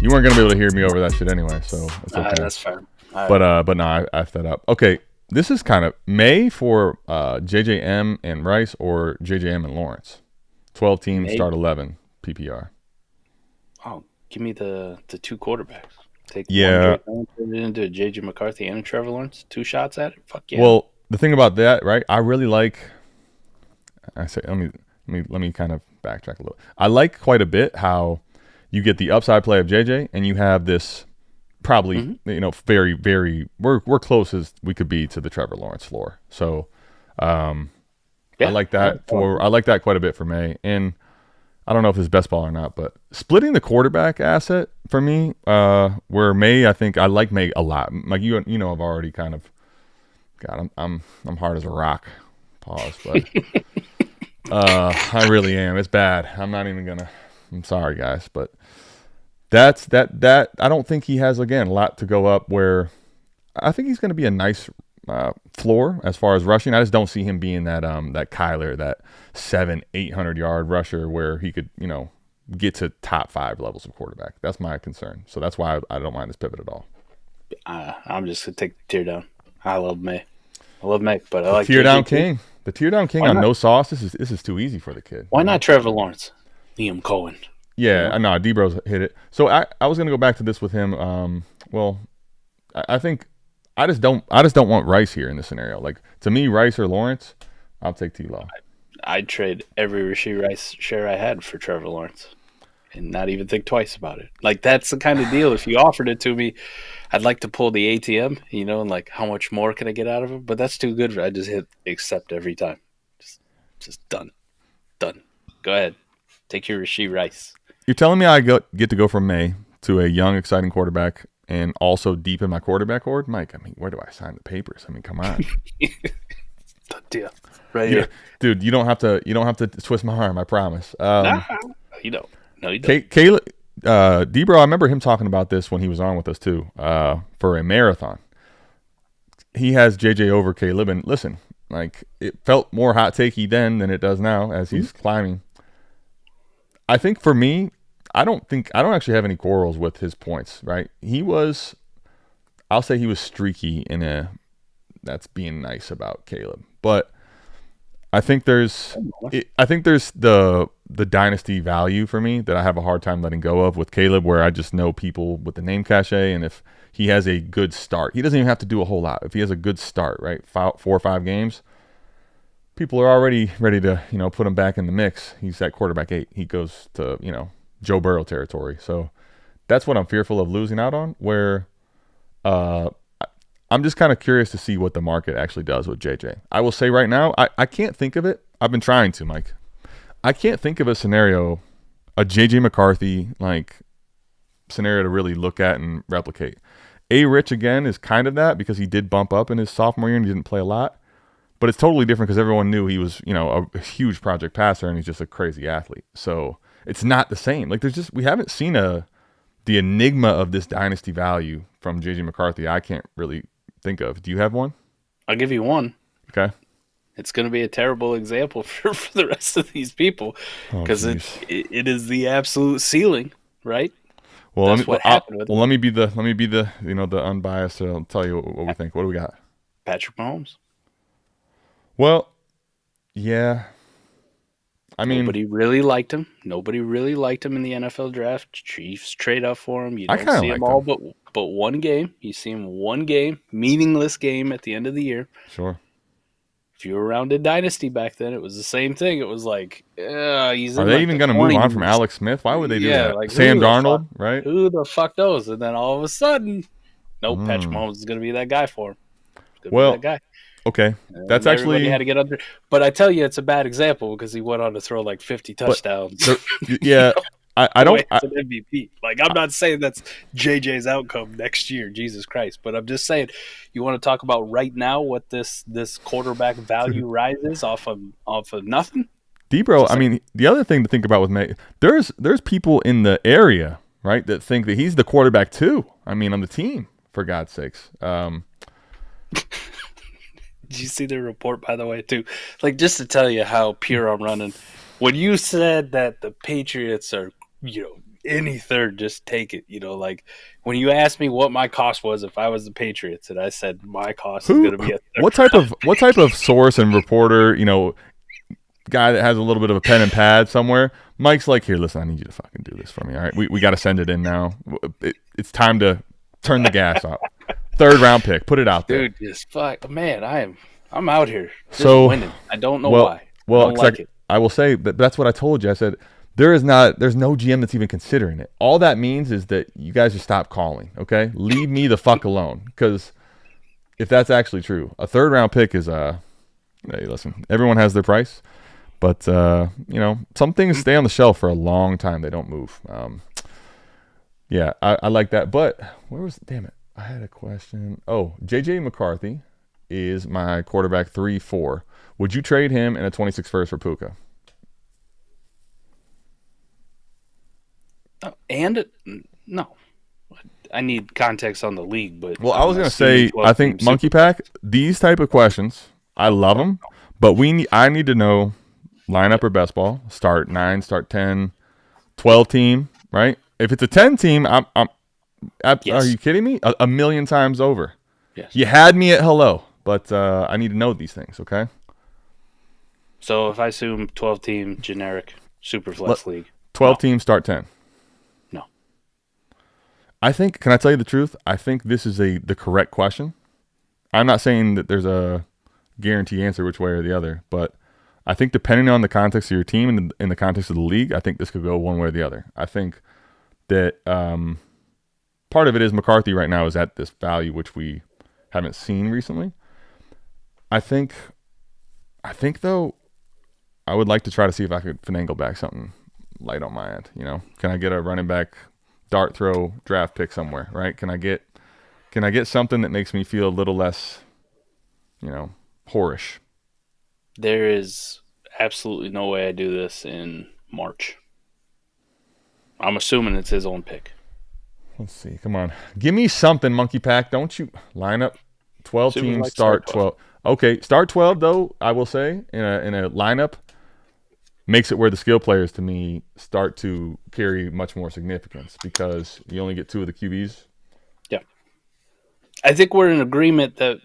You weren't gonna be able to hear me over that shit anyway, so it's okay. That's fair. But no, I effed that up. Okay, this is kind of May for JJM and Rice or JJM and Lawrence. 12 teams, May? start 11 PPR. Oh, give me the two quarterbacks. Take Yeah. one turn it into a JJ McCarthy and a Trevor Lawrence. 2 shots at it. Fuck yeah. Well, the thing about that, right? I really like. Let me kind of backtrack a little. I like quite a bit how you get the upside play of JJ, and you have this probably very very we're close as we could be to the Trevor Lawrence floor. So I like that I like that quite a bit for May, and I don't know if it's best ball or not, but splitting the quarterback asset for me, where May, I think I like May a lot. Like you know, I've already kind of God, I'm hard as a rock. Pause, but I really am. It's bad. I'm sorry, guys, but that's that. I don't think he has again a lot to go up. Where I think he's going to be a nice floor as far as rushing. I just don't see him being that Kyler, that 700-800 yard rusher where he could get to top 5 levels of quarterback. That's my concern. So that's why I don't mind this pivot at all. I'm just gonna take the tear down. I love May, but I like tear down JJ king. The tear down king on no sauce. This is too easy for the kid. Why not Trevor Lawrence? Liam Cohen. Yeah, no, D-Bros hit it. So I was gonna go back to this with him. Well, I think I just don't want Rice here in this scenario. Like to me, Rice or Lawrence, I'll take T-Law. I'd trade every Rashee Rice share I had for Trevor Lawrence, and not even think twice about it. Like that's the kind of deal. If you offered it to me, I'd like to pull the ATM, and like how much more can I get out of him? But that's too good. I just hit accept every time. Just done. Go ahead, take your Rashee Rice. You're telling me I get to go from May to a young, exciting quarterback and also deep in my quarterback horde? Mike, I mean, where do I sign the papers? I mean, come on. Done deal. Right here. Dude, you don't have to twist my arm, I promise. You don't. No, you don't. Caleb, D-Bro, I remember him talking about this when he was on with us too, for a marathon. He has JJ over Caleb, and listen, like it felt more hot takey then than it does now as he's climbing. I think for me, I don't actually have any quarrels with his points, right? I'll say he was streaky that's being nice about Caleb. But I think there's the dynasty value for me that I have a hard time letting go of with Caleb, where I just know people with the name cachet, and if he has a good start, he doesn't even have to do a whole lot. If he has a good start, right, 4 or 5 games, people are already ready to put him back in the mix. He's at quarterback 8. He goes to Joe Burrow territory. So that's what I'm fearful of losing out on. Where I'm just kind of curious to see what the market actually does with JJ. I will say right now, I can't think of it. I've been trying to, Mike. I can't think of a scenario, a JJ McCarthy like scenario to really look at and replicate. Rich again is kind of that because he did bump up in his sophomore year and he didn't play a lot. But it's totally different because everyone knew he was, a huge project passer and he's just a crazy athlete. So it's not the same. Like we haven't seen the enigma of this dynasty value from JJ McCarthy. I can't really think of. Do you have one? I'll give you one. Okay. It's going to be a terrible example for the rest of these people because it is the absolute ceiling, right? Well, let me be the the unbiased. I'll tell you what we think. What do we got? Patrick Mahomes. Well, yeah. I mean, nobody really liked him. Nobody really liked him in the NFL draft. Chiefs trade up for him. You don't see him all but one game. You see him one game, meaningless game at the end of the year. Sure. If you were around in Dynasty back then, it was the same thing. It was like, he's. Are they even going to move on from Alex Smith? Why would they do that? Like, Sam Darnold, right? Who the fuck knows? And then all of a sudden, Patrick Mahomes is going to be that guy for him. Well, that guy. Okay, that's actually had to get under. But I tell you, it's a bad example because he went on to throw like 50 touchdowns. I don't. It's an MVP. Like, I'm not saying that's JJ's outcome next year, Jesus Christ. But I'm just saying, you want to talk about right now what this quarterback value rises off of nothing. Debro, I mean, the other thing to think about with May, there's people in the area, right, that think that he's the quarterback too. I mean, on the team, for God's sakes. Did you see the report, by the way, too? Like, just to tell you how pure I'm running. When you said that the Patriots are, any third, just take it. Like when you asked me what my cost was if I was the Patriots, and I said my cost is going to be a third. What type of source and reporter, guy that has a little bit of a pen and pad somewhere? Mike's like, here, listen, I need you to fucking do this for me. All right, we got to send it in now. It's time to turn the gas off. 3rd round pick, put it out there, dude. Just fuck, man. I'm out here just winning. I don't know why. Well, I don't like it. I will say that's what I told you. I said there's no GM that's even considering it. All that means is that you guys just stop calling. Okay, leave me the fuck alone. Because if that's actually true, a 3rd round pick is hey, listen, everyone has their price, but some things stay on the shelf for a long time. They don't move. Yeah, I like that. But damn it. I had a question. Oh, JJ McCarthy is my quarterback 3-4. Would you trade him in a 26 first for Puka? No. I need context on the league, but I was going to say, I think Monkey Pack, these type of questions, I love them, but I need to know lineup or best ball, start 9, start 10, 12 team, right? If it's a 10 team, yes. Are you kidding me? A million times over. Yes. You had me at hello, but I need to know these things, okay? So if I assume 12-team generic Superflex league. 12 teams, start 10. No. Can I tell you the truth? I think this is the correct question. I'm not saying that there's a guaranteed answer which way or the other, but I think depending on the context of your team and in the context of the league, I think this could go one way or the other. I think that part of it is McCarthy right now is at this value which we haven't seen recently. I think though, I would like to try to see if I could finagle back something light on my end. Can I get a running back dart throw draft pick somewhere? Right? Can I get something that makes me feel a little less, whorish? There is absolutely no way I do this in March. I'm assuming it's his own pick. Let's see. Come on. Give me something, Monkey Pack. Don't you line up 12 teams, start 12. Okay, start 12, though, I will say, in a lineup, makes it where the skill players, to me, start to carry much more significance because you only get 2 of the QBs. Yeah. I think we're in agreement that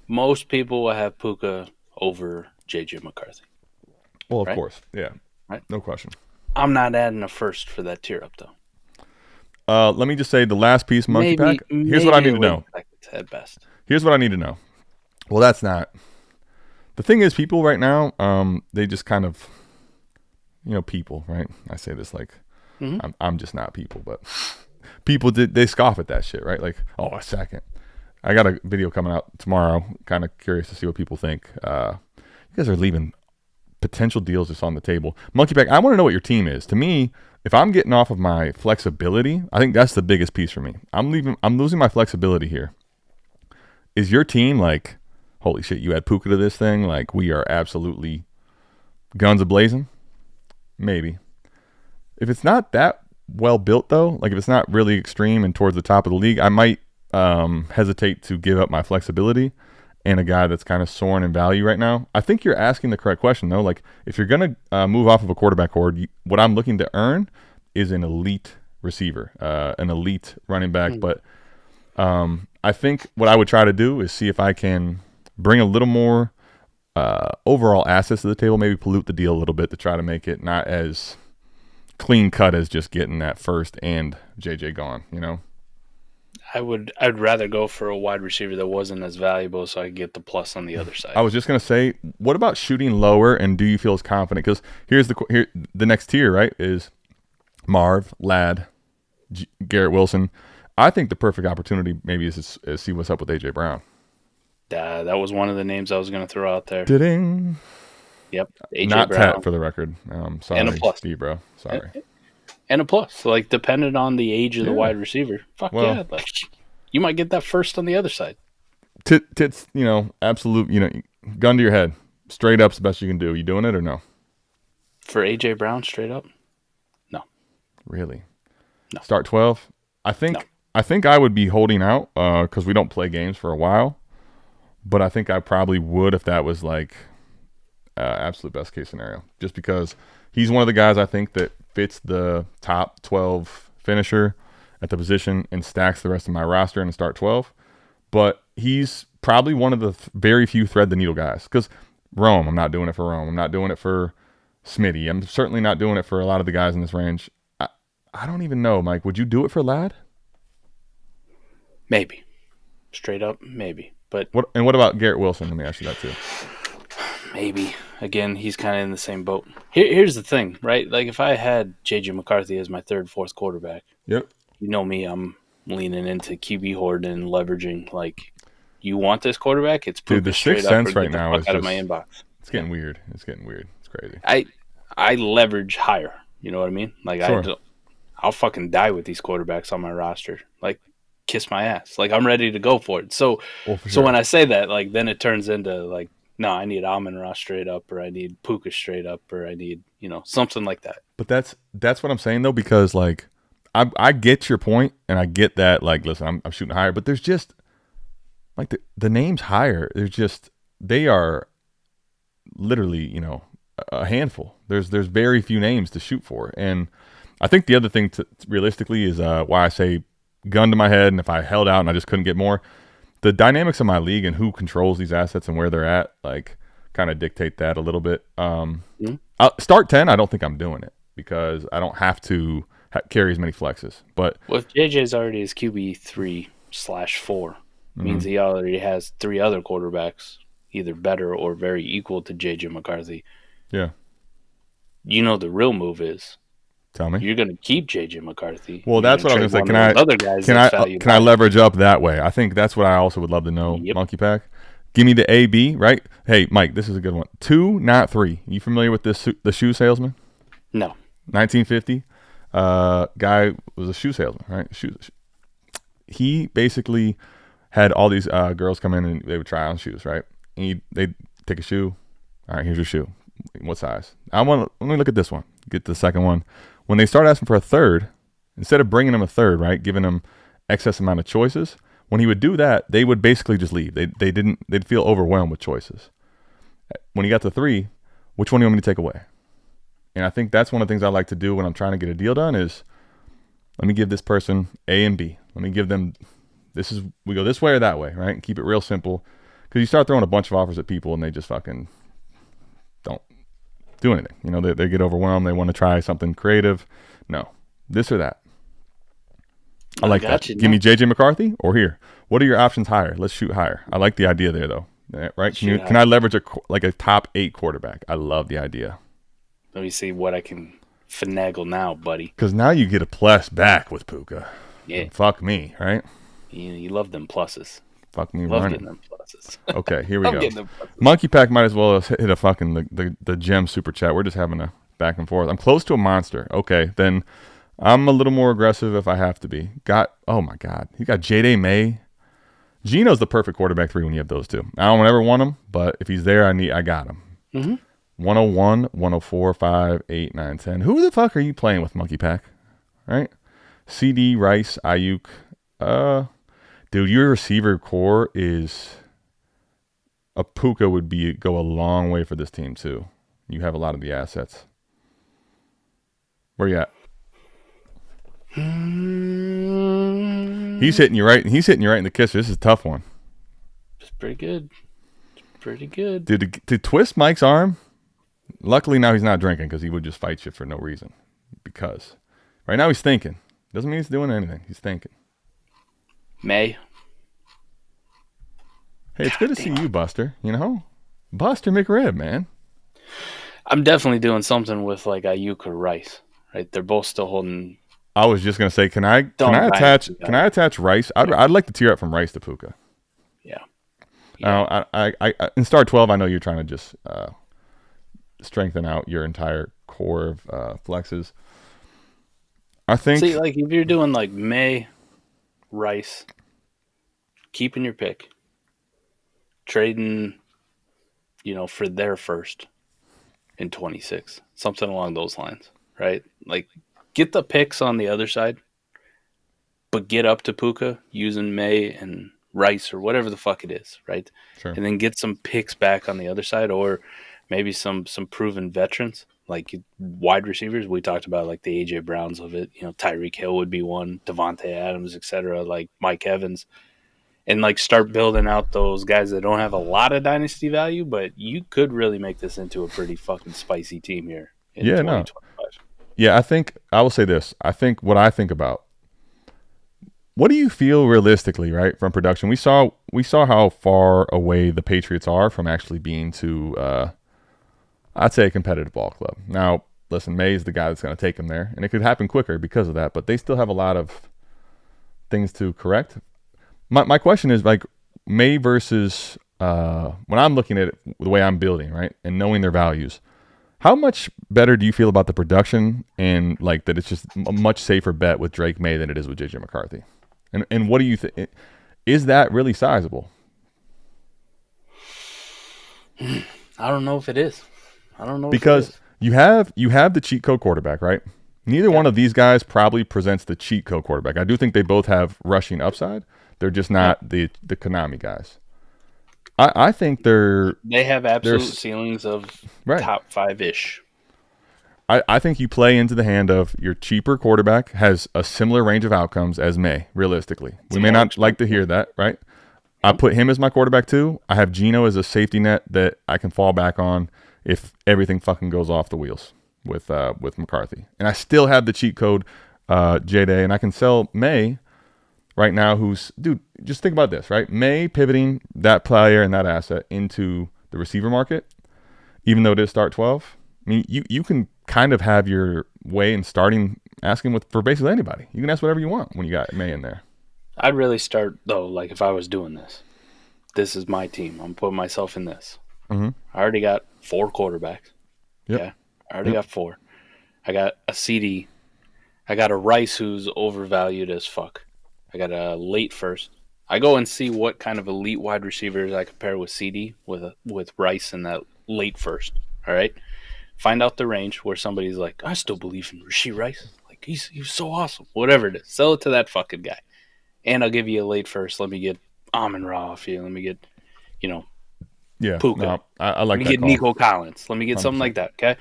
most people will have Puka over JJ McCarthy. Well, of right? course. Yeah. Right. No question. I'm not adding a first for that tier up, though. Let me just say the last piece, Monkey Pack. Here's what I need to know. At best. Here's what I need to know. Well, that's not. The thing is, people right now, they just kind of, people, right? I say this like I'm just not people, but people they scoff at that shit, right? Like, oh, a second. I got a video coming out tomorrow. Kind of curious to see what people think. You guys are leaving potential deals just on the table. Monkey Pack, I want to know what your team is. To me, if I'm getting off of my flexibility, I think that's the biggest piece for me. I'm losing my flexibility here. Is your team like, holy shit, you add Puka to this thing? Like, we are absolutely guns a-blazing? Maybe. If it's not that well built, though, like if it's not really extreme and towards the top of the league, I might hesitate to give up my flexibility and a guy that's kind of soaring in value right now. I think you're asking the correct question, though. Like, if you're going to move off of a quarterback horde, what I'm looking to earn is an elite receiver, an elite running back. But I think what I would try to do is see if I can bring a little more overall assets to the table, maybe pollute the deal a little bit to try to make it not as clean cut as just getting that first and JJ gone, you know? I'd rather go for a wide receiver that wasn't as valuable so I could get the plus on the other side. I was just going to say, what about shooting lower, and do you feel as confident? Because here's the next tier, right, is Marv, Ladd, Garrett Wilson. I think the perfect opportunity maybe is to see what's up with A.J. Brown. That was one of the names I was going to throw out there. Ding. Yep. A.J. Not Brown. Tet for the record. Sorry, and a plus. Steve, bro. Sorry. And a plus. Like, depending on the age of the wide receiver. Fuck yeah. Like, you might get that first on the other side. Tits, absolute, gun to your head. Straight up's the best you can do. You doing it or no? For A.J. Brown, straight up? No. Really? No. Start 12? I think I would be holding out because we don't play games for a while. But I think I probably would if that was like absolute best case scenario. Just because he's one of the guys I think that fits the top 12 finisher at the position and stacks the rest of my roster in the start 12. But he's probably one of the very few thread the needle guys. Because Rome, I'm not doing it for Rome. I'm not doing it for Smitty. I'm certainly not doing it for a lot of the guys in this range. I don't even know, Mike. Would you do it for Ladd? Maybe. Straight up, maybe. But what about Garrett Wilson? Let me ask you that too. Maybe. Again, he's kind of in the same boat. Here's the thing, right? Like, if I had J.J. McCarthy as my third, fourth quarterback, yep. You know me, I'm leaning into QB horde and leveraging. Like, you want this quarterback? It's dude. The sixth sense right now is out just of my inbox. It's getting weird. It's crazy. I leverage higher. You know what I mean? Like, sure. I'll fucking die with these quarterbacks on my roster. Like, kiss my ass. Like, I'm ready to go for it. So when I say that, like, then it turns into like, no, I need Amon-Ra straight up, or I need Puka straight up, or I need, something like that. But that's what I'm saying though, because like I get your point, and I get that. Like, listen, I'm shooting higher, but there's just like the names higher. They are literally a handful. There's very few names to shoot for, and I think the other thing realistically is why I say gun to my head, and if I held out and I just couldn't get more. The dynamics of my league and who controls these assets and where they're at, like, kind of dictate that a little bit. Start 10, I don't think I'm doing it because I don't have to carry as many flexes. But if JJ's already his QB 3/4, means he already has three other quarterbacks, either better or very equal to JJ McCarthy. Yeah. The real move is. Tell me. You're going to keep J.J. McCarthy. Well, that's what I was going to say. Can I leverage up that way? I think that's what I also would love to know, yep. Monkey Pack. Give me the A-B, right? Hey, Mike, this is a good one. 2, not 3. You familiar with the shoe salesman? No. 1950. Guy was a shoe salesman, right? He basically had all these girls come in and they would try on shoes, right? And they'd take a shoe. All right, here's your shoe. What size? Let me look at this one. Get the second one. When they start asking for a third, instead of bringing them a third, right, giving them excess amount of choices, when he would do that, they would basically just leave. They'd feel overwhelmed with choices. When he got to 3, which one do you want me to take away? And I think that's one of the things I like to do when I'm trying to get a deal done is, let me give this person A and B. Let me give them, we go this way or that way, right? And keep it real simple. Because you start throwing a bunch of offers at people and they just fucking don't do anything. They get overwhelmed. They want to try something creative. No, this or that. I like that. Give me JJ McCarthy or here. What are your options higher? Let's shoot higher. I like the idea there though. Right? Can I leverage a top 8 quarterback? I love the idea. Let me see what I can finagle now, buddy. Because now you get a plus back with Puka. Yeah. Fuck me, right? You love them pluses. Fuck me love running. Getting them pluses. Okay, here we go. Monkey Pack might as well hit a fucking the gem super chat. We're just having a back and forth. I'm close to a monster. Okay, then I'm a little more aggressive if I have to be. Oh my God, you got J.D. May. Geno's the perfect quarterback 3 when you have those two. I don't ever want him, but if he's there, I got him. Mm-hmm. 101, 104, 5, 8, 9, 10. Who the fuck are you playing with, Monkey Pack? Right? CD, Rice, Ayuk. Dude, your receiver core is a Puka would go a long way for this team too. You have a lot of the assets. Where you at? He's hitting you right. He's hitting you right in the kisser. This is a tough one. It's pretty good. Pretty good. Dude, to twist Mike's arm. Luckily now he's not drinking because he would just fight you for no reason. Because right now he's thinking. Doesn't mean he's doing anything. He's thinking. May. Hey, it's good to see you, Buster. You know, Buster McRib, man. I'm definitely doing something with like Ayuk or Rice. Right, they're both still holding. I was just gonna say, can I attach Rice? I'd like to tear up from Rice to Puka. Yeah. Now, I in Star 12, I know you're trying to just strengthen out your entire core of flexes. I think. See, like if you're doing like May, Rice, keeping your pick, trading, for their first in 26, something along those lines, right? Like, get the picks on the other side, but get up to Puka using May and Rice or whatever the fuck it is, right? Sure. And then get some picks back on the other side, or maybe some proven veterans, like wide receivers. We talked about like the A.J. Browns of it. Tyreek Hill would be one, Devontae Adams, etc., like Mike Evans. And like start building out those guys that don't have a lot of dynasty value, but you could really make this into a pretty fucking spicy team here in 2025. Yeah, I will say this. What I think about. What do you feel realistically, right, from production? We saw how far away the Patriots are from actually being to, I'd say, a competitive ball club. Now, listen, May's the guy that's going to take them there, and it could happen quicker because of that. But they still have a lot of things to correct. My question is like May versus when I'm looking at it the way I'm building, right, and knowing their values. How much better do you feel about the production and like that it's just a much safer bet with Drake May than it is with JJ McCarthy? And what do you think? Is that really sizable? I don't know if it is. I don't know because you have the cheat code quarterback, right? Neither one of these guys probably presents the cheat code quarterback. I do think they both have rushing upside. They're just not the Konami guys. I think they have absolute ceilings of top 5-ish. I think you play into the hand of your cheaper quarterback has a similar range of outcomes as May, realistically. We may not like to hear that, right? I put him as my quarterback too. I have Geno as a safety net that I can fall back on if everything fucking goes off the wheels with McCarthy. And I still have the cheat code J-Day, and I can sell May right now dude, just think about this, right? May pivoting that player and that asset into the receiver market, even though it is start 12. I mean, you can kind of have your way in starting asking for basically anybody. You can ask whatever you want when you got May in there. I'd really start, though, like if I was doing this is my team. I'm putting myself in this. Mm-hmm. I already got 4 quarterbacks. Yep. Okay? I already got 4. I got a CD. I got a Rice who's overvalued as fuck. I got a late first. I go and see what kind of elite wide receivers I compare with CD with Rice in that late first. All right? Find out the range where somebody's like, I still believe in Rashee Rice. Like, he's so awesome. Whatever it is. Sell it to that fucking guy. And I'll give you a late first. Let me get Amon-Ra off you. Let me get, Puka. No, I like that. Let me get call. Nico Collins. Let me get 100%. something like that, okay?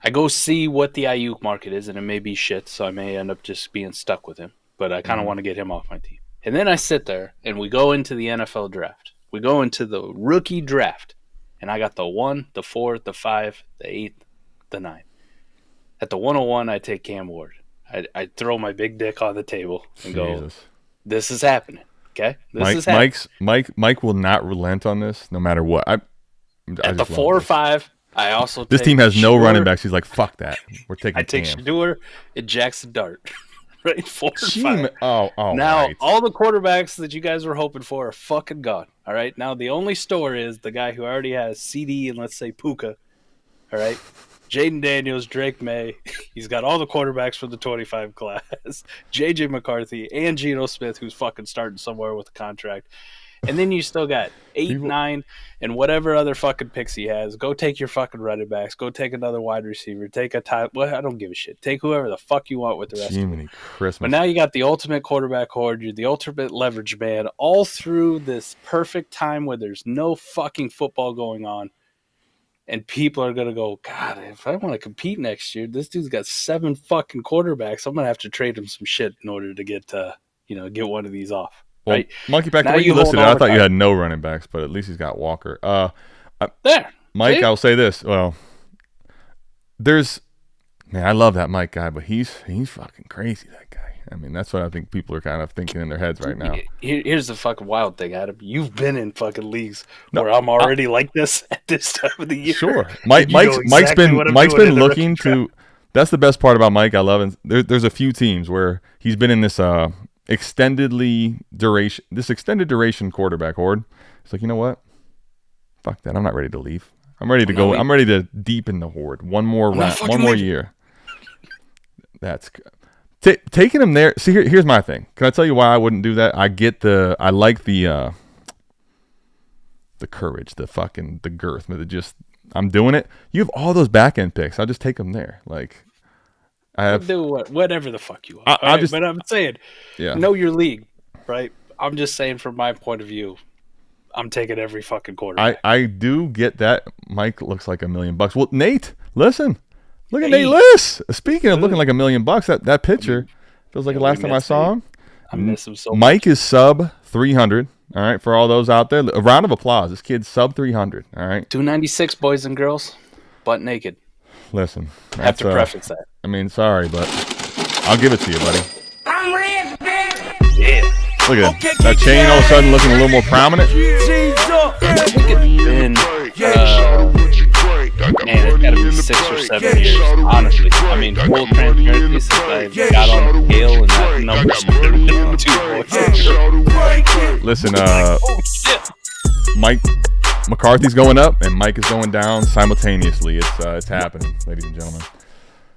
I go see what the Ayuk market is, and it may be shit, so I may end up just being stuck with him. But I kind of want to get him off my team. And then I sit there, and we go into the NFL draft. We go into the rookie draft. And I got the 1, the 4, the 5, the 8, the 9. At the 101, I take Cam Ward. I throw my big dick on the table and go, this is happening. Okay? This is happening. Mike will not relent on this no matter what. At the 4 or 5, I also this team has no running backs. He's like, fuck that. We're taking I take Cam. Shador and Jackson Dart. Right? 4 or 5. Oh, now, right. all the quarterbacks that you guys were hoping for are fucking gone. All right? Now, the only store is the guy who already has CD and, let's say, Puka. All right? Jaden Daniels, Drake May. He's got all the quarterbacks from the 25 class. J.J. McCarthy and Geno Smith, who's fucking starting somewhere with a contract. And then you still got 8, 9, and whatever other fucking picks he has. Go take your fucking running backs. Go take another wide receiver. Take a tie. Well, I don't give a shit. Take whoever the fuck you want with the rest of them. Christmas. But now you got the ultimate quarterback horde. You're the ultimate leverage man all through this perfect time where there's no fucking football going on. And people are going to go, God, if I want to compete next year, this dude's got 7 fucking quarterbacks. I'm going to have to trade him some shit in order to get one of these off. Well, right? Monkey Pack, the way you listed it, I thought you had no running backs, but at least he's got Walker. There. Mike, See? I'll say this. Well, I love that Mike guy, but he's fucking crazy, that guy. I mean, that's what I think people are kind of thinking in their heads right now. Here's the fucking wild thing, Adam. You've been in fucking leagues where I'm already like this at this time of the year. Sure. Mike's been looking to – that's the best part about Mike. I love him. There's a few teams where he's been in this extended duration quarterback horde. It's like, you know what? Fuck that. I'm not ready to leave. I'm ready to go. I'm ready to deepen the horde. One more year. That's good. Taking him there. See, here's my thing. Can I tell you why I wouldn't do that? I like the courage, the girth, I'm doing it. You have all those back end picks. I'll just take them there. Like, do whatever the fuck you want. But I'm saying, know your league, right? I'm just saying from my point of view, I'm taking every fucking quarterback. I do get that. Mike looks like $1 million. Well, Nate, listen. Look at Nate Liss. Speaking of looking like $1 million, that picture feels like the last time I saw him. I miss him so much. Mike is sub 300. All right, for all those out there, a round of applause. This kid's sub 300. All right, 296, boys and girls, butt naked. Listen, I have to preface that. I mean, sorry, but I'll give it to you, buddy. I'm rich, bitch. Yeah. Look at that chain all of a sudden looking a little more prominent. Man, it's got to be 6 or 7 years, honestly. I mean, full transparency since I got on the scale and that number's been 2 points. Listen, Mike McCarthy's going up and Mike is going down simultaneously. It's happening, ladies and gentlemen.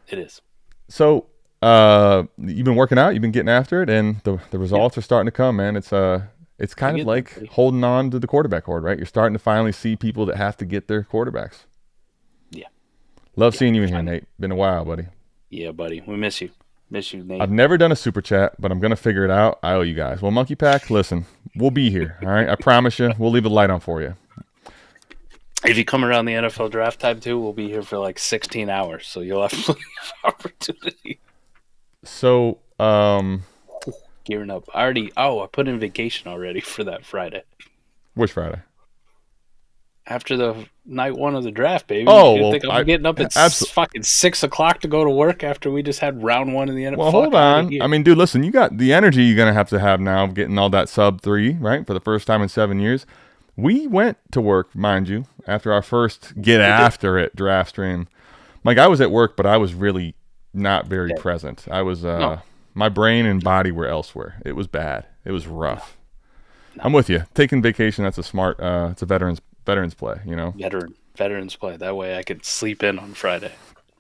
It is. So, you've been working out, you've been getting after it, and the results are starting to come, man. It's kind of like holding on to the quarterback horde, right? You're starting to finally see people that have to get their quarterbacks. Yeah. Love seeing you in here, Nate. Been a while, buddy. Yeah, buddy. We miss you. Miss you, Nate. I've never done a super chat, but I'm going to figure it out. I owe you guys. Well, Monkey Pack, listen, we'll be here, all right? I promise you. We'll leave a light on for you. If you come around the NFL draft time, too, we'll be here for like 16 hours, so you'll have plenty of opportunity. So, gearing up. I put in vacation already for that Friday. Which Friday? After the night 1 of the draft, baby. Oh, you think I'm getting up at fucking 6 o'clock to go to work after we just had round 1 in the NFL? Well, hold on. I mean, dude, listen, you got the energy you're going to have now getting all that sub 3, right, for the first time in 7 years. We went to work, mind you, after our first get after it draft stream. Like, I was at work, but I was really not very present. I was, my brain and body were elsewhere. It was bad. It was rough. No. I'm with you. Taking vacation, that's a smart, it's a veterans play, you know? Veterans play. That way I could sleep in on Friday.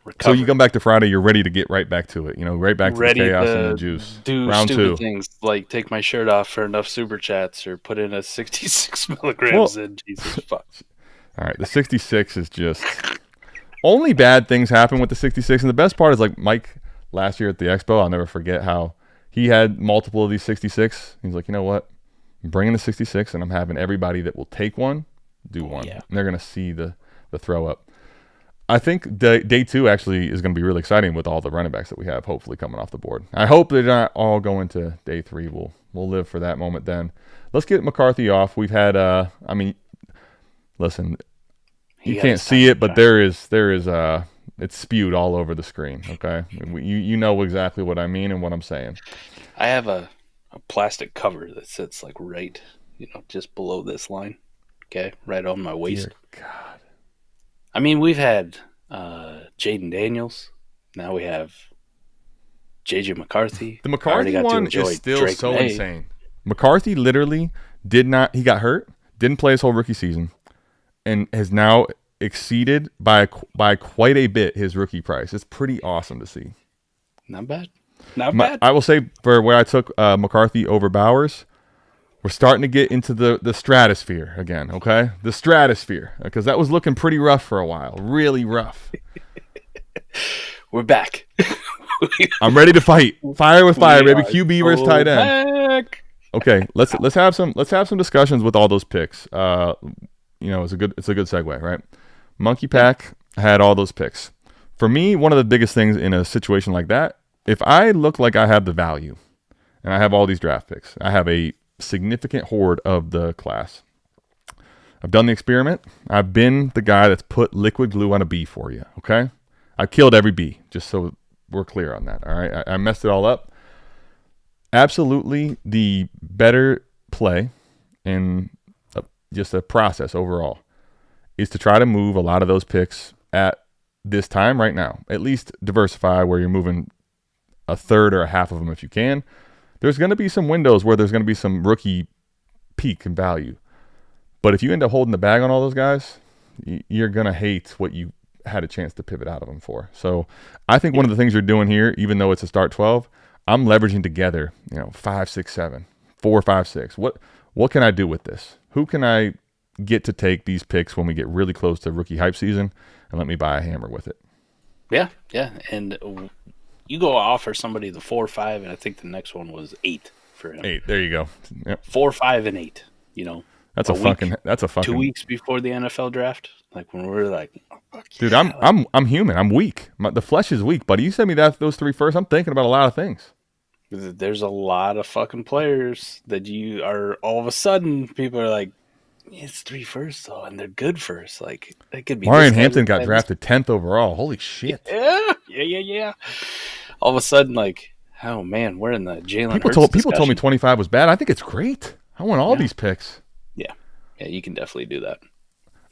So Recover. you come back to Friday, you're ready to get right back to it, you know, right back to the chaos and the juice. Do round stupid 2. things like take my shirt off for enough super chats or put in a 66 milligrams in. Jesus fuck. All right, the 66 is just only bad things happen with the 66, and the best part is like Mike last year at the Expo. I'll never forget how he had multiple of these 66. He's like, you know what? I'm bringing the 66, and I'm having everybody that will take one do one, and they're gonna see the throw up. I think day 2 actually is going to be really exciting with all the running backs that we have hopefully coming off the board. I hope they're not all going to day 3. We'll live for that moment then. Let's get McCarthy off. We've had listen, you can't see it, but there is it's spewed all over the screen, okay? You know exactly what I mean and what I'm saying. I have a plastic cover that sits like right, just below this line. Okay? Right on my waist. Dear God. I mean, we've had Jaden Daniels. Now we have J.J. McCarthy. The McCarthy one is still Drake so May. Insane. McCarthy literally he got hurt, didn't play his whole rookie season, and is now exceeded by quite a bit his rookie price. It's pretty awesome to see. Not bad. Not bad. I will say for where I took McCarthy over Bowers, we're starting to get into the stratosphere again, okay? The stratosphere, because that was looking pretty rough for a while. Really rough. We're back. I'm ready to fight. Fire with fire, baby. QB versus tight end. Back. Okay, let's have some discussions with all those picks. It's a good segue, right? Monkey Pack had all those picks. For me, one of the biggest things in a situation like that, if I look like I have the value, and I have all these draft picks, I have a significant hoard of the class. I've done the experiment. I've been the guy that's put liquid glue on a bee for you. Okay, I've killed every bee, just so we're clear on that. All right, I messed it all up. Absolutely, the better play in just a process overall is to try to move a lot of those picks at this time right now. At least diversify where you're moving a third or a half of them if you can. There's going to be some windows where there's going to be some rookie peak in value. But if you end up holding the bag on all those guys, you're going to hate what you had a chance to pivot out of them for. So I think one of the things you're doing here, even though it's a start 12, I'm leveraging together, 5, 6, 7, 4, 5, 6. What can I do with this? Who can I get to take these picks when we get really close to rookie hype season and let me buy a hammer with it? Yeah. And you go offer somebody the 4, 5, and I think the next one was 8 for him. 8. There you go. Yep. 4, 5, and 8. That's a fucking 2 weeks before the NFL draft. Like when we're like, oh, fuck dude, yeah. I'm human. I'm weak. The flesh is weak, buddy. You send me those 3 first. I'm thinking about a lot of things. There's a lot of fucking players that you are all of a sudden people are like, it's 3 first though, and they're good first. Like it could be. Marion Hampton got drafted 10th overall. Holy shit. Yeah. All of a sudden, like, oh man, we're in the Jalen. People told me 25 was bad. I think it's great. I want all these picks. Yeah, you can definitely do that.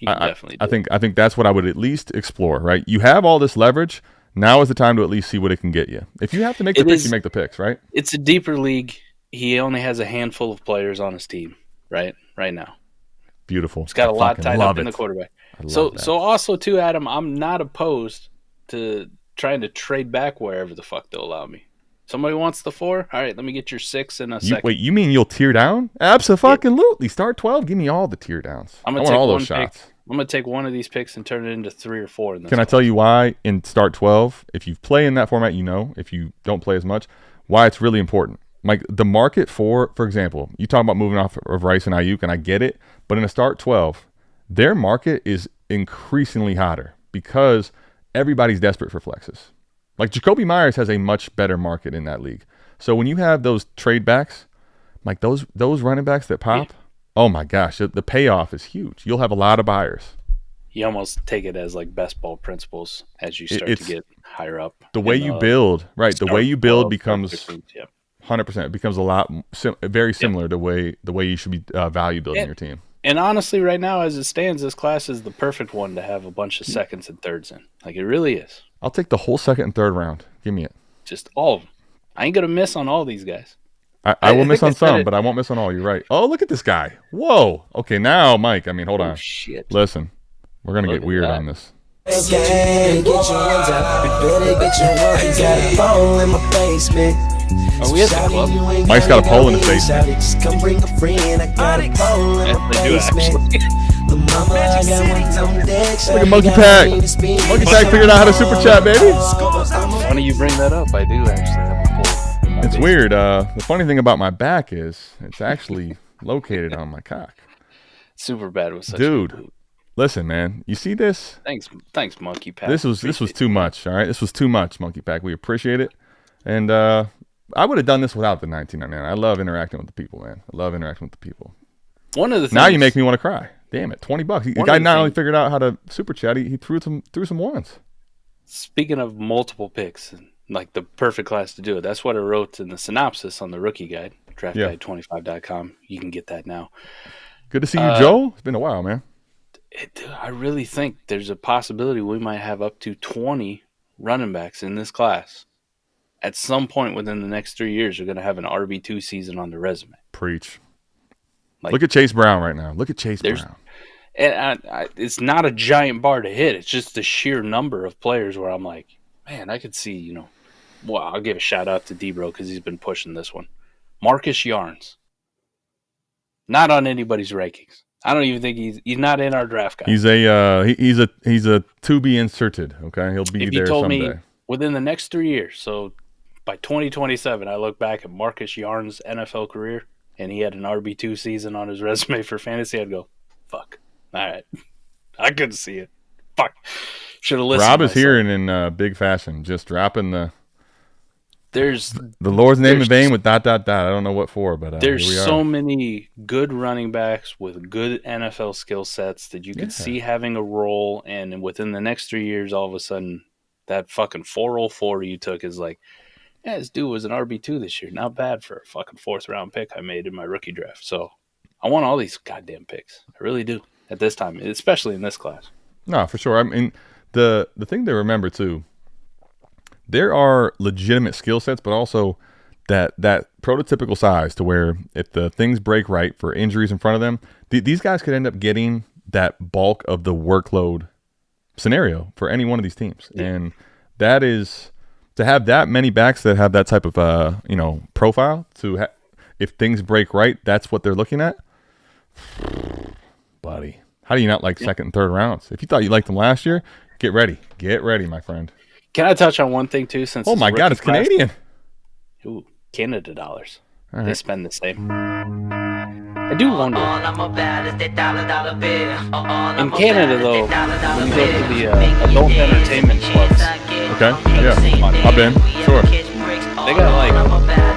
I think that's what I would at least explore. Right, you have all this leverage. Now is the time to at least see what it can get you. If you have to make the picks, you make the picks, right? It's a deeper league. He only has a handful of players on his team, right now. Beautiful. He's got a lot tied up in the quarterback. So also too, Adam, I'm not opposed to trying to trade back wherever the fuck they'll allow me. Somebody wants the 4? All right, let me get your 6 in a second. Wait, you mean you'll tear down? Absolutely. Start 12. Give me all the tear downs. I want all those shots. I'm going to take one of these picks and turn it into 3 or 4. Can I tell you why in start 12, if you play in that format, if you don't play as much, why it's really important. Like the market for example, you talk about moving off of Rice and Ayuk, and I get it, but in a start 12, their market is increasingly hotter because everybody's desperate for flexes. Like Jacoby Myers has a much better market in that league. So when you have those trade backs, like those running backs that pop, oh my gosh, the payoff is huge. You'll have a lot of buyers. You almost take it as like best ball principles as you start to get higher up. The way you build, right? The way you build becomes 100%. It becomes a lot very similar to the way you should be value building your team. And honestly, right now, as it stands, this class is the perfect one to have a bunch of seconds and thirds in. Like, it really is. I'll take the whole second and third round. Give me it. Just all of them. I ain't going to miss on all these guys. I will miss on some, but I won't miss on all. You're right. Oh, look at this guy. Whoa. Okay, now, Mike, hold on. Shit. Listen, we're going to get weird on this. Get your hands up. Better get your ones. Got a phone in my basement. Are we at the club? Mike's got a pole in his basement. Just come bring a friend. I got a pole in my They do basement. The mama, I got one on deck. Look at Monkey Pack. Monkey Pack figured out how to super chat, baby. Funny you bring that up. I do actually have a pole in my It's basement. weird. The funny thing about my back is it's actually located on my cock. Super bad with such Dude. a boot. Listen, man, you see this? Thanks, Monkey Pack. This was too much. All right, this was too much, Monkey Pack. We appreciate it, and I would have done this without the 1999. I love interacting with the people, man. I love interacting with the people. One of the things, Now you make me want to cry. Damn it, $20. The guy not only figured out how to super chat, he threw some ones. Speaking of multiple picks, and like the perfect class to do it. That's what I wrote in the synopsis on the rookie guide, draftguide25.com. You can get that now. Good to see you, Joe. It's been a while, man. I really think there's a possibility we might have up to 20 running backs in this class. At some point within the next 3 years, you're going to have an RB2 season on the resume. Preach. Like, Look at Chase Brown right now. Look at Chase Brown. And it's not a giant bar to hit. It's just the sheer number of players where I'm like, man, I could see, well, I'll give a shout out to Debro because he's been pushing this one. Marcus Yarns. Not on anybody's rankings. I don't even think he's not in our draft guide. He's a to be inserted. Okay, he'll be if there you told someday. Me within the next 3 years, so by 2027, I look back at Marcus Yarns' NFL career, and he had an RB2 season on his resume for fantasy, I'd go, fuck. All right. I couldn't see it. Fuck. Should have listened. Rob is here and in big fashion, just dropping the Lord's name in vain with ... I don't know what for, but there's here we are. So many good running backs with good NFL skill sets that you could see having a role, and within the next 3 years, all of a sudden, that fucking 404 you took is like, yeah, this dude was an RB2 this year. Not bad for a fucking 4th-round pick I made in my rookie draft. So I want all these goddamn picks. I really do at this time, especially in this class. No, for sure. I mean, the thing to remember, too, there are legitimate skill sets, but also that prototypical size to where if the things break right for injuries in front of them, these guys could end up getting that bulk of the workload scenario for any one of these teams. Yeah. And that is to have that many backs that have that type of profile to if things break right, that's what they're looking at. Buddy, how do you not like second and third rounds? If you thought you liked them last year, get ready, my friend. Can I touch on one thing too? Since oh my god, it's Canadian. Ooh, Canada dollars. Right. They spend the same. I do wonder. In Canada, though, when you go to the adult entertainment clubs, okay, yeah, I've been, sure. They got like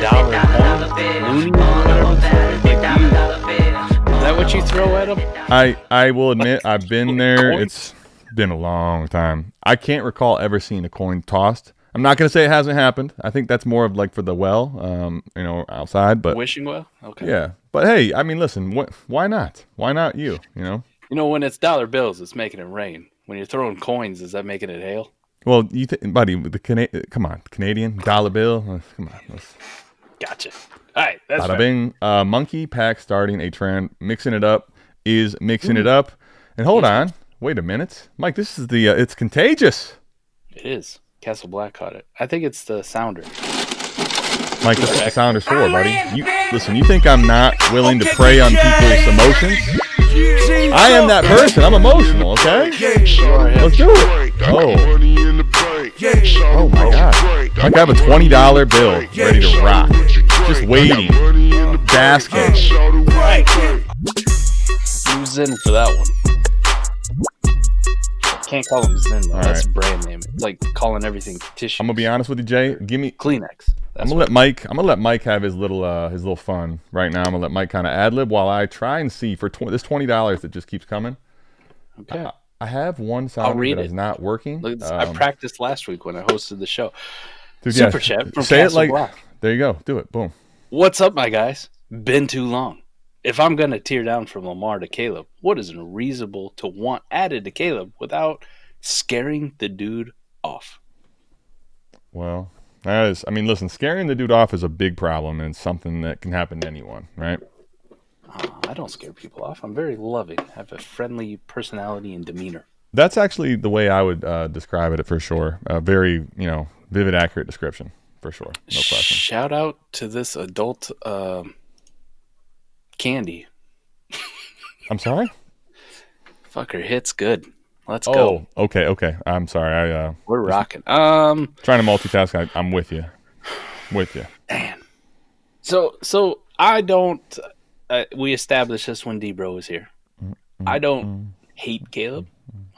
dollar coins, loonies, whatever. Is that what you throw at them? I will admit, I've been there. It's been a long time. I can't recall ever seeing a coin tossed. I'm not going to say it hasn't happened. I think that's more of like for the well, outside. But wishing well? Okay. Yeah. But hey, I mean, listen, why not? Why not you, when it's dollar bills, it's making it rain. When you're throwing coins, is that making it hail? Well, buddy, come on, Canadian dollar bill. Come on. Gotcha. All right. That's bada bing. Monkey Pack starting a trend. Mixing it up. And hold on. Wait a minute. Mike, this is it's contagious. It is. Castle Black caught it. I think it's the sounder. Mike, that's what the sounder's for, buddy. Listen, you think I'm not willing to prey on people's emotions? I am that person. I'm emotional, okay? Let's do it. Oh my God. Mike, I have a $20 bill ready to rock. Just waiting. Basking. Who's in for that one? Can't call him Zen though. That's a brand name. It's like calling everything tissue. I'm gonna be honest with you, Jay. Give me Kleenex. I'm gonna let Mike have his little fun right now. I'm gonna let Mike kind of ad lib while I try and see for this $20 that just keeps coming. Okay. I have one sound that is not working. Look, I practiced last week when I hosted the show. Dude, Super chat from say Castle it like Black. There you go. Do it. Boom. What's up, my guys? Been too long. If I'm going to tear down from Lamar to Caleb, what is reasonable to want added to Caleb without scaring the dude off? Well, that is, listen, scaring the dude off is a big problem, and it's something that can happen to anyone, right? I don't scare people off. I'm very loving. I have a friendly personality and demeanor. That's actually the way I would describe it for sure. A very, vivid, accurate description for sure. No question. Shout out to this adult candy. I'm sorry? Fucker hits good. Let's go. Oh, okay. I'm sorry. We're rocking. Trying to multitask. I'm with you. Man. So I don't. We established this when Debro was here. I don't hate Caleb.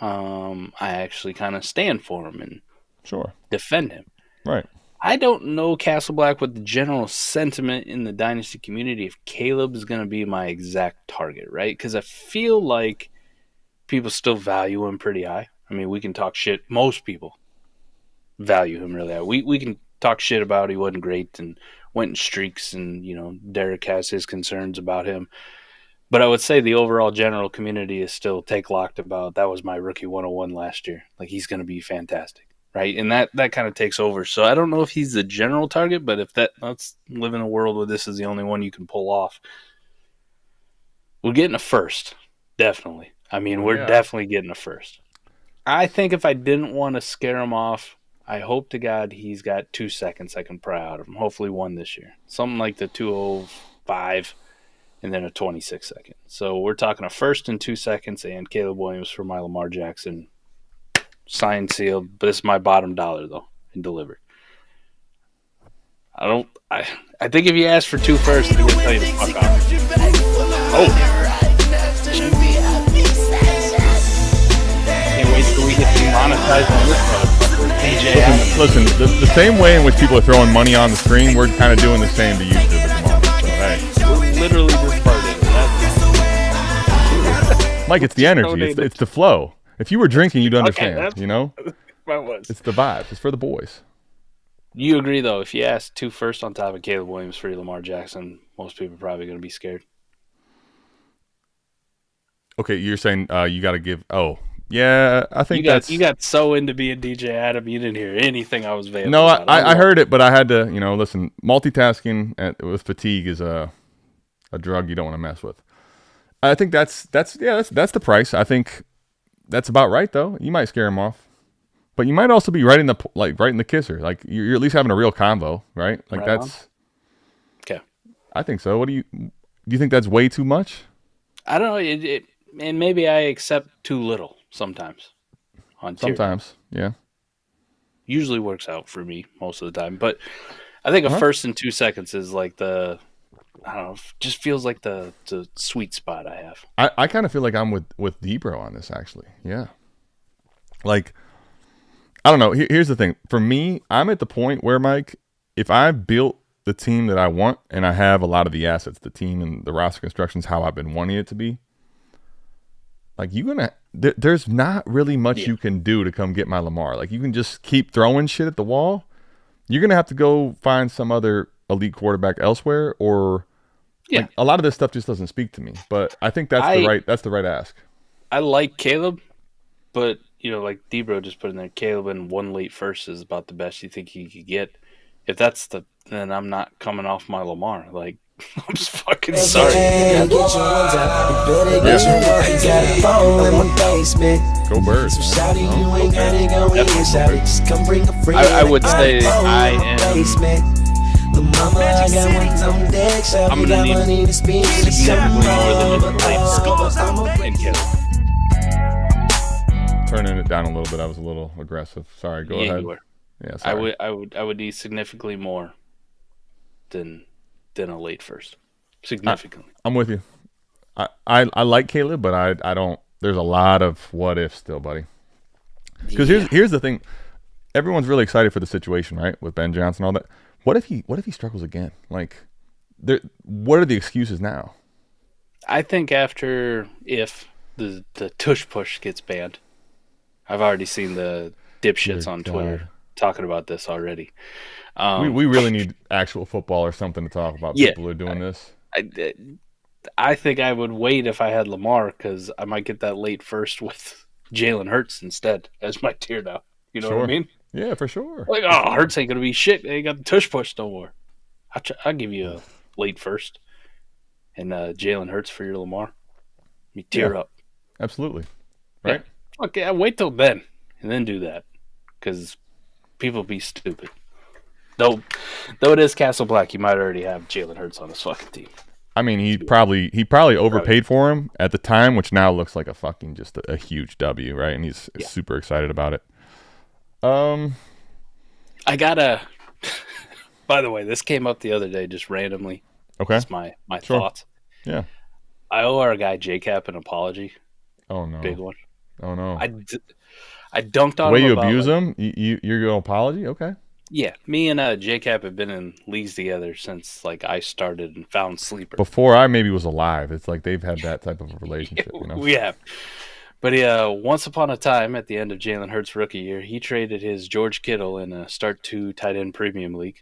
I actually kind of stand for him and defend him. Right. I don't know Castle Black with the general sentiment in the Dynasty community if Caleb is going to be my exact target, right? Because I feel like people still value him pretty high. We can talk shit. Most people value him really high. We can talk shit about he wasn't great and went in streaks and, Derek has his concerns about him. But I would say the overall general community is still take-locked about that was my rookie 101 last year. Like, he's going to be fantastic. Right, and that kind of takes over. So I don't know if he's the general target, but if let's live in a world where this is the only one you can pull off. We're getting a first, definitely. I mean, we're definitely getting a first. I think if I didn't want to scare him off, I hope to God he's got 2 seconds I can pry out of him. Hopefully one this year. Something like the 2:05 and then a 26-second. So we're talking a first in 2 seconds and Caleb Williams for my Lamar Jackson. Signed, sealed. But it's my bottom dollar, though, and delivered. I think if you ask for 2 first, they're going to tell you to fuck off. Oh. Can't wait till we get demonetized on this motherfucker. DJ Listen, the same way in which people are throwing money on the screen, we're kind of doing the same to YouTube at the moment. So, hey. We're literally just partying. Mike, it's the energy. It's the flow. If you were drinking, you'd understand, you know? It's the vibes. It's for the boys. You agree, though, if you ask 2 first on top of Caleb Williams for Lamar Jackson, most people are probably going to be scared. Okay, you're saying you got to give – oh, yeah, I think you got so into being DJ Adam, you didn't hear anything I was veiling. No, I heard it, but I had to, listen, multitasking with fatigue is a drug you don't want to mess with. I think that's the price. I think that's about right, though. You might scare him off. But you might also be right in the kisser. Like you're at least having a real convo, right? Like right that's okay. I think so. Do you think that's way too much? I don't know. And maybe I accept too little sometimes. Sometimes, yeah. Usually works out for me most of the time, but I think a first in 2 seconds is like I don't know, just feels like the sweet spot I have. I kind of feel like I'm with Debro on this actually. Yeah. Like. I don't know. Here's the thing. For me, I'm at the point where, Mike, if I've built the team that I want and I have a lot of the assets, the team and the roster construction is how I've been wanting it to be, like there's not really much you can do to come get my Lamar. Like you can just keep throwing shit at the wall. You're going to have to go find some other elite quarterback elsewhere like a lot of this stuff just doesn't speak to me. But I think that's the right ask. I like Caleb, but like Debro just put in there, Caleb in 1 late first is about the best you think he could get. If that's then I'm not coming off my Lamar. Like, I'm just fucking sorry. Go Birds. I would say I am. I'm going to need significantly more than a late Caleb. Turning it down a little bit. I was a little aggressive. Sorry. Go ahead. You were. Yeah. Sorry. I would need significantly more than a late first. Significantly. I'm with you. I like Caleb, but I don't. There's a lot of what if still, buddy. Because here's the thing. Everyone's really excited for the situation, right? With Ben Johnson and all that. What if he struggles again? Like, what are the excuses now? I think if the tush push gets banned. I've already seen the dipshits on Twitter talking about this already. We really need actual football or something to talk about. People who are doing this. I think I would wait if I had Lamar because I might get that late first with Jalen Hurts instead as my tier now. You know what I mean? Yeah, for sure. Like, Hurts ain't going to be shit. They ain't got the tush push no more. I'll give you a late first and Jalen Hurts for your Lamar. You tear up. Absolutely. Right? Yeah. Okay, I'll wait till then and then do that because people be stupid. Though it is Castle Black, you might already have Jalen Hurts on his fucking team. I mean, he probably overpaid for him at the time, which now looks like a fucking just a huge W, right? And he's super excited about it. I gotta. By the way, this came up the other day just randomly. Okay, that's my thoughts. Yeah, I owe our guy JCap an apology. Oh no, big one. Oh no, I dunked on him. The way you abuse him, you're going apology? Okay. Yeah, me and JCap have been in leagues together since I started and found Sleeper. Before I maybe was alive. It's like they've had that type of a relationship. We have. But once upon a time, at the end of Jalen Hurts' rookie year, he traded his George Kittle in a Start 2 tight end premium league.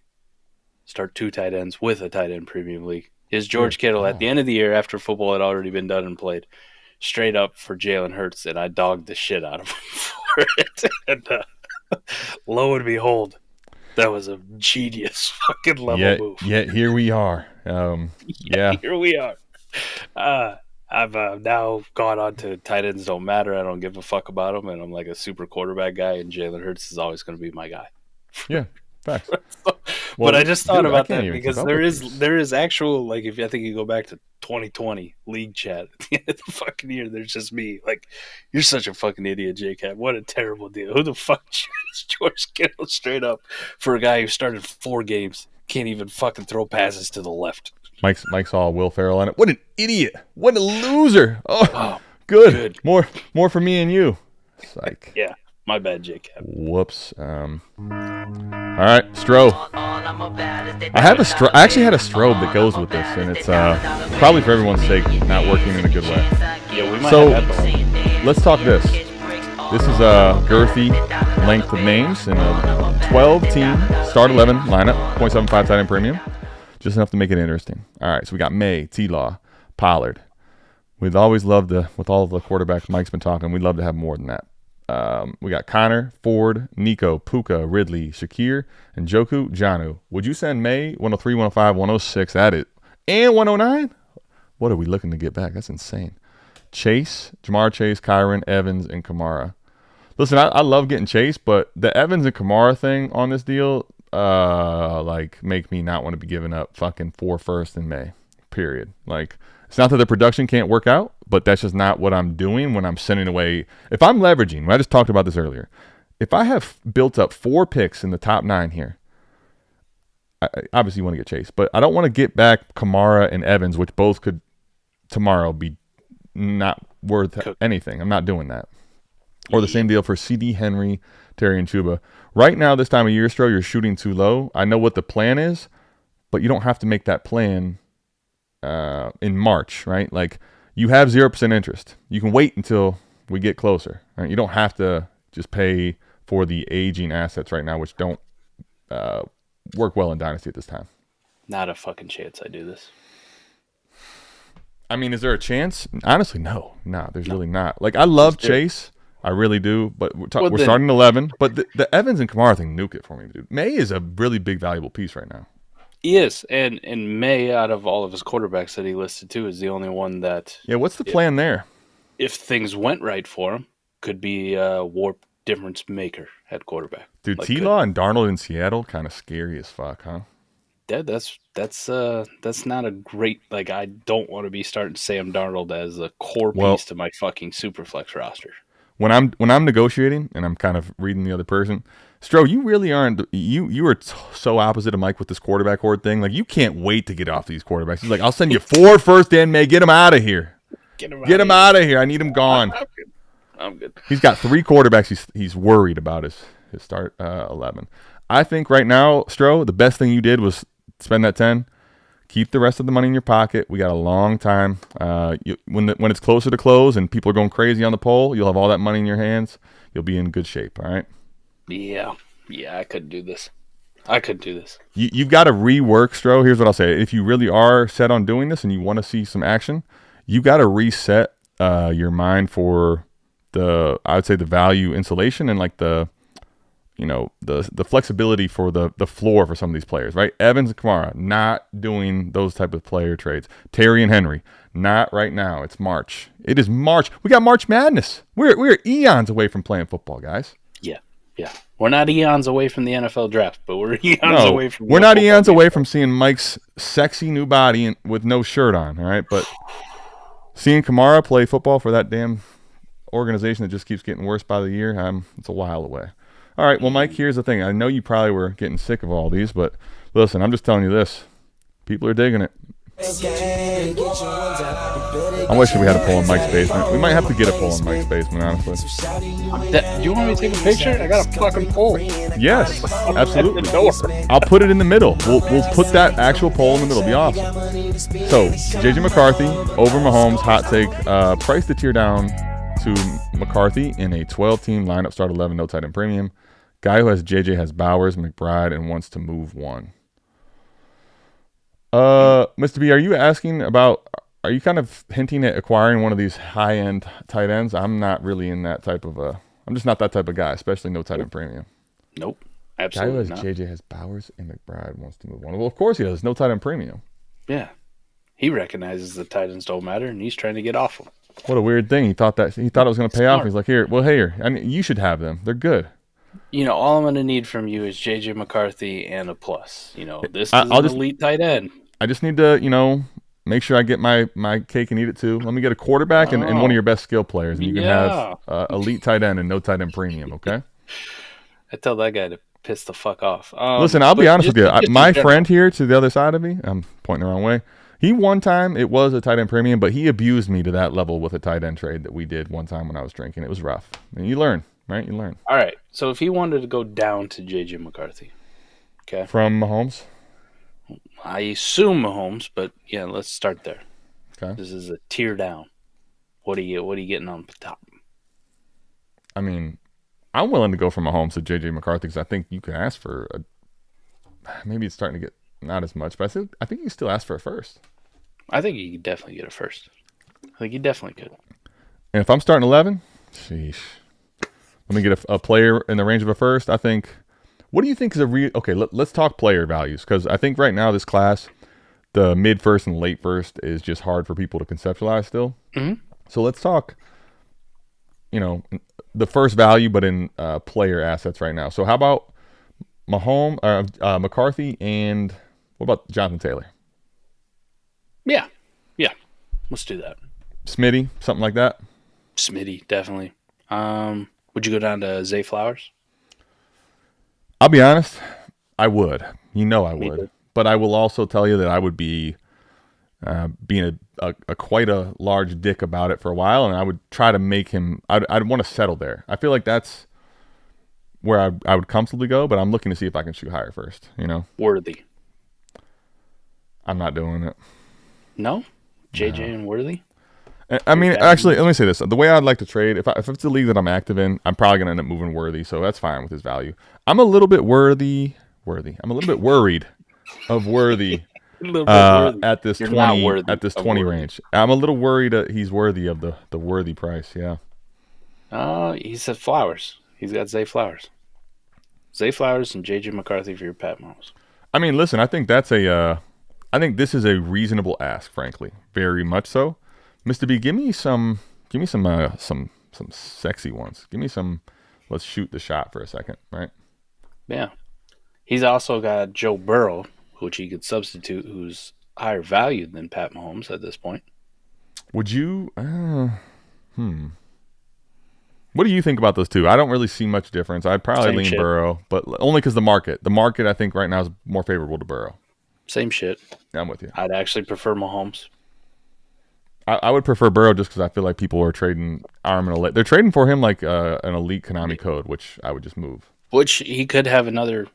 Start 2 tight ends with a tight end premium league. His George Kittle at the end of the year, after football had already been done and played, straight up for Jalen Hurts, and I dogged the shit out of him for it. And lo and behold, that was a genius fucking level move. Yet here we are. Yeah. Here we are. I've now gone on to tight ends don't matter. I don't give a fuck about them, and I'm like a super quarterback guy, and Jalen Hurts is always going to be my guy. Yeah, facts. But I just thought about I that because there is actual, like, if I think you go back to 2020 league chat at the end of the fucking year, there's just me like, you're such a fucking idiot, J-Cap. What a terrible deal. Who the fuck is George Kittle straight up for a guy who started 4 games, can't even fucking throw passes to the left? Mike saw Will Ferrell on it. What an idiot! What a loser! Oh, good. More for me and you. Psych. Yeah, my bad, J-Cap. Whoops. All right, strobe. I actually had a strobe that goes with this, and it's probably for everyone's sake not working in a good way. Yeah, we might have that. Let's talk this. This is a girthy length of names in a 12-team start 11 lineup, 0.75 tight end premium. Just enough to make it interesting. All right, so we got May, T-Law, Pollard. We'd always love to, with all of the quarterbacks Mike's been talking, we'd love to have more than that. We got Connor, Ford, Nico, Puka, Ridley, Shakir, and Joku, Janu. Would you send May 103, 105, 106 at it? And 109? What are we looking to get back? That's insane. Chase, Jamar Chase, Kyron, Evans, and Kamara. Listen, I love getting Chase, but the Evans and Kamara thing on this deal, like, make me not want to be giving up fucking 4 firsts in May, period. Like, it's not that the production can't work out, but that's just not what I'm doing when I'm sending away. If I'm leveraging, I just talked about this earlier. If I have built up 4 picks in the top 9 here, I obviously want to get Chase, but I don't want to get back Kamara and Evans, which both could tomorrow be not worth anything. I'm not doing that. Or the same deal for CD, Henry, Terry, and Chuba. Right now, this time of year, Stro, you're shooting too low. I know what the plan is, but you don't have to make that plan in March, right? Like, you have 0% interest. You can wait until we get closer, right? You don't have to just pay for the aging assets right now, which don't work well in Dynasty at this time. Not a fucking chance I do this. I mean, is there a chance? Honestly, no. No, there's really not. Like, I love Chase. I really do, but we're starting 11. But the Evans and Kamara thing, nuke it for me, dude. May is a really big, valuable piece right now. He is, and May, out of all of his quarterbacks that he listed too, is the only one that. Yeah, what's the plan there? If things went right for him, could be a warp difference maker at quarterback. Dude, like T-Law and Darnold in Seattle, kind of scary as fuck, huh? Yeah, that's not a great. Like, I don't want to be starting Sam Darnold as a core piece to my fucking Superflex roster. When I'm negotiating and I'm kind of reading the other person, Stro, you really aren't. You are so opposite of Mike with this quarterback horde thing. Like, you can't wait to get off these quarterbacks. He's like, I'll send you 4 first and May. Get him out of here. Get him out of here. I need him gone. I'm good. He's got 3 quarterbacks. He's worried about his start 11. I think right now, Stro, the best thing you did was spend that 10. Keep the rest of the money in your pocket. We got a long time. When it's closer to close and people are going crazy on the poll, you'll have all that money in your hands. You'll be in good shape, all right? Yeah, I could do this. You've got to rework, Stro. Here's what I'll say. If you really are set on doing this and you want to see some action, you got to reset your mind for I would say the value insulation and like the flexibility for the floor for some of these players, right? Evans and Kamara, not doing those type of player trades. Terry and Henry, not right now. It's March. It is March. We got March Madness. We're eons away from playing football, guys. Yeah. We're not eons away from the NFL draft, but we're eons away from. We're not eons away from seeing Mike's sexy new body with no shirt on. All right, but seeing Kamara play football for that damn organization that just keeps getting worse by the year, it's a while away. All right, well, Mike, here's the thing. I know you probably were getting sick of all these, but listen, I'm just telling you this. People are digging it. I wish we had a poll in Mike's basement. We might have to get a poll in Mike's basement, honestly. Do you want me to take a picture? I got a fucking poll. Yes, absolutely. I'll put it in the middle. We'll put that actual poll in the middle. It'll be awesome. So, JJ McCarthy over Mahomes, hot take. Price the tier down to McCarthy in a 12-team lineup, start 11, no tight end premium. Guy who has JJ has Bowers, McBride, and wants to move 1. Mr. B, are you kind of hinting at acquiring one of these high-end tight ends? I'm not really in that type of I'm just not that type of guy, especially no tight end premium. Nope. Absolutely guy who has JJ has Bowers and McBride wants to move 1. Well, of course he does. No tight end premium. Yeah. He recognizes the tight ends don't matter, and he's trying to get off them. What a weird thing. He thought it was going to pay off. He's like, here, I mean, you should have them. They're good. All I'm going to need from you is J.J. McCarthy and a plus. This is an elite tight end. I just need to, make sure I get my cake and eat it too. Let me get a quarterback and one of your best skill players, and you can have elite tight end and no tight end premium, okay? I tell that guy to piss the fuck off. Listen, I'll be honest with you. My friend here to the other side of me, I'm pointing the wrong way. He one time, it was a tight end premium, but he abused me to that level with a tight end trade that we did one time when I was drinking. It was rough. And you learn, right? You learn. All right. So if he wanted to go down to J.J. McCarthy, okay? From Mahomes? I assume Mahomes, but yeah, let's start there. Okay. This is a tier down. What are you getting on the top? I mean, I'm willing to go from Mahomes to J.J. McCarthy because I think you can ask for maybe it's starting to get not as much, but I think you can still ask for a first. I think you could definitely get a first. I think you definitely could. And if I'm starting 11, sheesh. Let me get a player in the range of a first. I think. What do you think is a real? Okay, let's talk player values because I think right now this class, the mid first and late first is just hard for people to conceptualize still. Mm-hmm. So let's talk. The first value, but in player assets right now. So how about Mahomes, McCarthy, and what about Jonathan Taylor? Yeah, let's do that. Smitty, something like that. Smitty, definitely. Would you go down to Zay Flowers? I'll be honest, I would. I Me would. too. But I will also tell you that I would be being a quite a large dick about it for a while, and I would try to make him. I'd want to settle there. I feel like that's where I would comfortably go, but I'm looking to see if I can shoot higher first. Worthy. I'm not doing it. No? JJ and Worthy? I mean, actually, let me say this. The way I'd like to trade, if it's a league that I'm active in, I'm probably going to end up moving Worthy, so that's fine with his value. I'm a little bit worried of Worthy at this You're 20 at this 20 range. I'm a little worried that he's worthy of the Worthy price, yeah. He said Flowers. He's got Zay Flowers. Zay Flowers and JJ McCarthy for your Pat Mahomes. I mean, listen, I think I think this is a reasonable ask, frankly. Very much so. Mr. B, give me some sexy ones. Give me some. Let's shoot the shot for a second, right? Yeah. He's also got Joe Burrow, which he could substitute, who's higher valued than Pat Mahomes at this point. Would you? What do you think about those two? I don't really see much difference. I'd probably lean Burrow, but only because the market. The market, I think, right now is more favorable to Burrow. Same shit. Yeah, I'm with you. I'd actually prefer Mahomes. I would prefer Burrow just because I feel like people are trading Harmon. They're trading for him like an elite Konami code, which I would just move. Which he could have another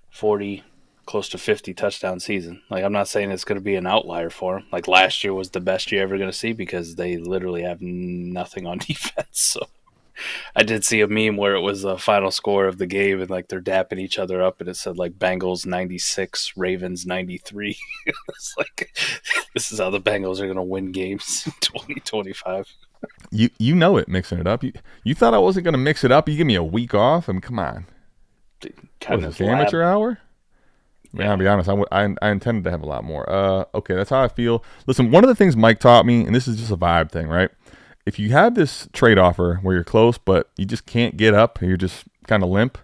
40, close to 50 touchdown season. Like, I'm not saying it's going to be an outlier for him. Like, last year was the best you're ever going to see because they literally have nothing on defense. So I did see a meme where it was the final score of the game and like they're dapping each other up and it said like Bengals 96, Ravens 93. It's like, this is how the Bengals are going to win games in 2025. You know it, mixing it up. You thought I wasn't going to mix it up? You give me a week off? I mean, come on. What is this, amateur hour? Yeah, I'll be honest. I intended to have a lot more. Okay, that's how I feel. Listen, one of the things Mike taught me, and this is just a vibe thing, right? If you have this trade offer where you're close, but you just can't get up, you're just kind of limp,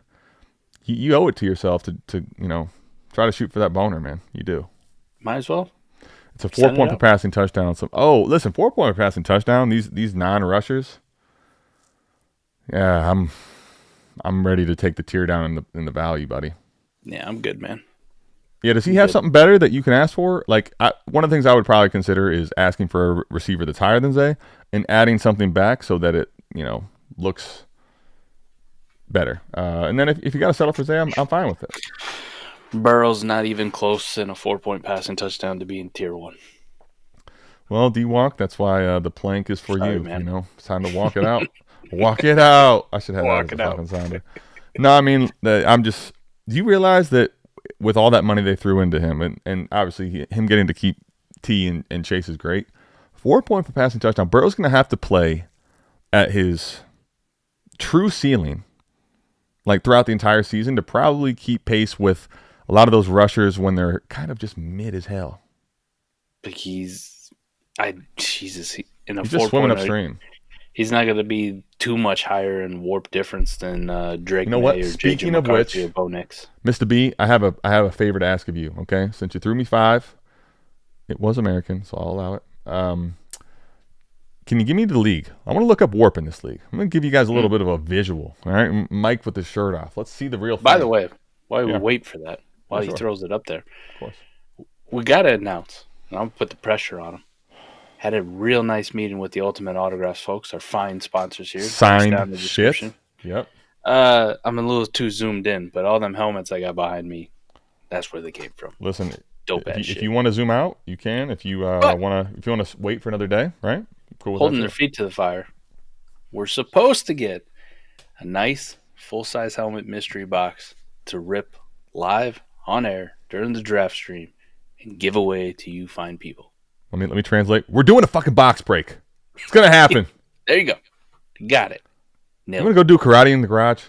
you owe it to yourself to try to shoot for that boner, man. You do. Might as well. It's a 4-point per passing touchdown. So, 4-point per passing touchdown. These non-rushers. Yeah, I'm ready to take the tier down in the value, buddy. Yeah, I'm good, man. Yeah, does he have something better that you can ask for? Like, one of the things I would probably consider is asking for a receiver that's higher than Zay and adding something back so that it, looks better. And then if you got to settle for Zay, I'm fine with it. Burrow's not even close in a 4-point passing touchdown to be in tier 1. Well, D-Walk, that's why the plank is for you. Man. It's time to walk it out. Walk it out. I should have that as a fucking sounder. No, I mean, do you realize that with all that money they threw into him, and obviously him getting to keep T and Chase is great, 4-point for passing touchdown, Burrow's going to have to play at his true ceiling, like throughout the entire season, to probably keep pace with a lot of those rushers when they're kind of just mid as hell. But Jesus, in a He's just swimming 4.0, upstream. he's not going to be too much higher in warp difference than Drake You know May what? or Speaking JJ of McCarthy which, or Bo Nix. Mr. B, I have a favor to ask of you. Okay, since you threw me 5, it was American, so I'll allow it. Can you give me the league? I want to look up warp in this league. I'm going to give you guys a little bit of a visual. All right, Mike with his shirt off. Let's see the real thing. By the way, while we Yeah. wait for that, while Yeah, he sure. throws it up there, Of course. we got to announce, and I'm going to put the pressure on him. Had a real nice meeting with the Ultimate Autographs folks, our fine sponsors here. Links down in Signed the shit. description. Yep. I'm a little too zoomed in, but all them helmets I got behind me, that's where they came from. Listen, Dope ass if shit. you want to zoom out, you can. If you want to wait for another day, right? Cool with Holding that their too. feet to the fire, we're supposed to get a nice full-size helmet mystery box to rip live on air during the draft stream and give away to you fine people. Let me translate. We're doing a fucking box break. It's gonna happen. There you go. Got it. I'm Nailed gonna it. go do karate in the garage.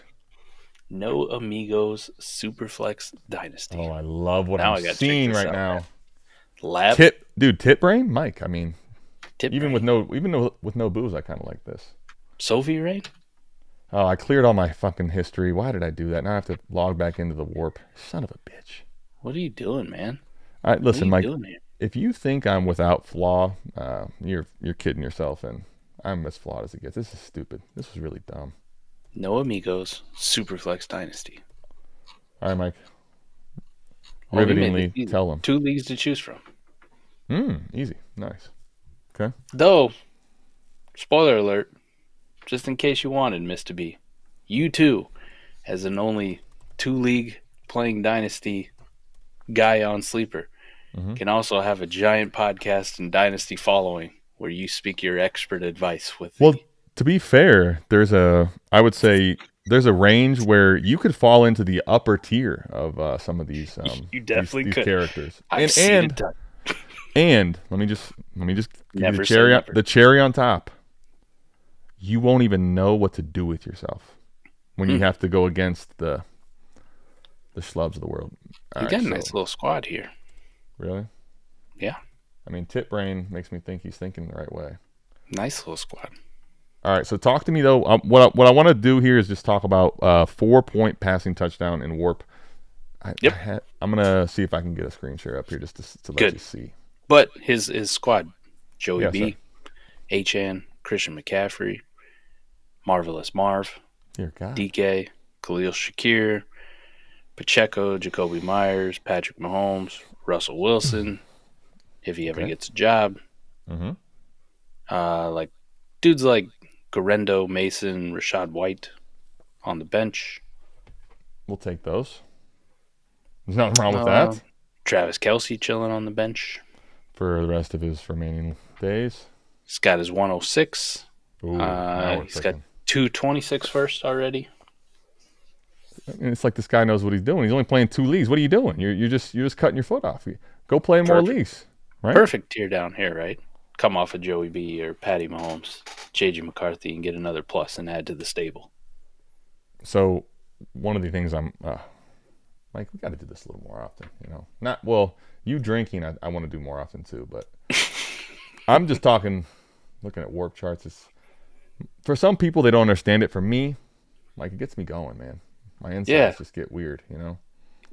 No Amigos Superflex Dynasty. Oh, I love what Now I I'm gotta check seeing this right out, now. man. Lab Tit brain, Mike. I mean, tip even brain. with no booze, I kind of like this. Sophie Rain? Oh, I cleared all my fucking history. Why did I do that? Now I have to log back into the warp. Son of a bitch. What are you doing, man? All right, listen, what are Mike. you doing here? If you think I'm without flaw, you're kidding yourself, and I'm as flawed as it gets. This is stupid. This was really dumb. No Amigos Superflex Dynasty. All right, Mike. Oh, you made it Rivetingly, easy. tell them. 2 leagues to choose from. Easy. Nice. Okay. Though, spoiler alert, just in case you wanted, Mr. B, you too, as an only 2-league playing Dynasty guy on Sleeper, can also have a giant podcast and Dynasty following where you speak your expert advice with Well, to be fair, I would say there's a range where you could fall into the upper tier of some of these You definitely these could. characters. I've seen it done. And let me just give you Never the say cherry never. the cherry on top. You won't even know what to do with yourself when you have to go against the schlubs of the world. All You right, got a so- nice little squad here. Really? Yeah, I mean, Tit Brain makes me think he's thinking the right way. nice little squad. All right, so talk to me though. What I want to do here is just talk about 4-point passing touchdown in warp. Yep. I'm gonna see if I can get a screen share up here just to let Good. you see. But his squad, Joey Yes, B, HN, Christian McCaffrey, Marvelous Marv, Dear God. DK, Khalil Shakir, Pacheco, Jacoby Myers, Patrick Mahomes, Russell Wilson, if he ever Okay. gets a job. Mm-hmm. Like dudes like Garendo, Mason, Rashad White on the bench. We'll take those. There's nothing wrong with that Travis Kelce chilling on the bench. for the rest of his remaining days. He's got his 106. Ooh, now we're He's got cooking. 226 first already. And it's like this guy knows what he's doing. He's only playing 2 leagues. What are you doing? You're just cutting your foot off. Go play more Perfect. leagues, right? Perfect tier down here, right? Come off of Joey B or Patty Mahomes, JJ McCarthy, and get another plus and add to the stable. So one of the things I'm like, we got to do this a little more often, you know. Not well, you drinking, I want to do more often too, but I'm just talking, looking at warp charts. It's, for some people, they don't understand it. For me, like, it gets me going, man. My insides just get weird, you know.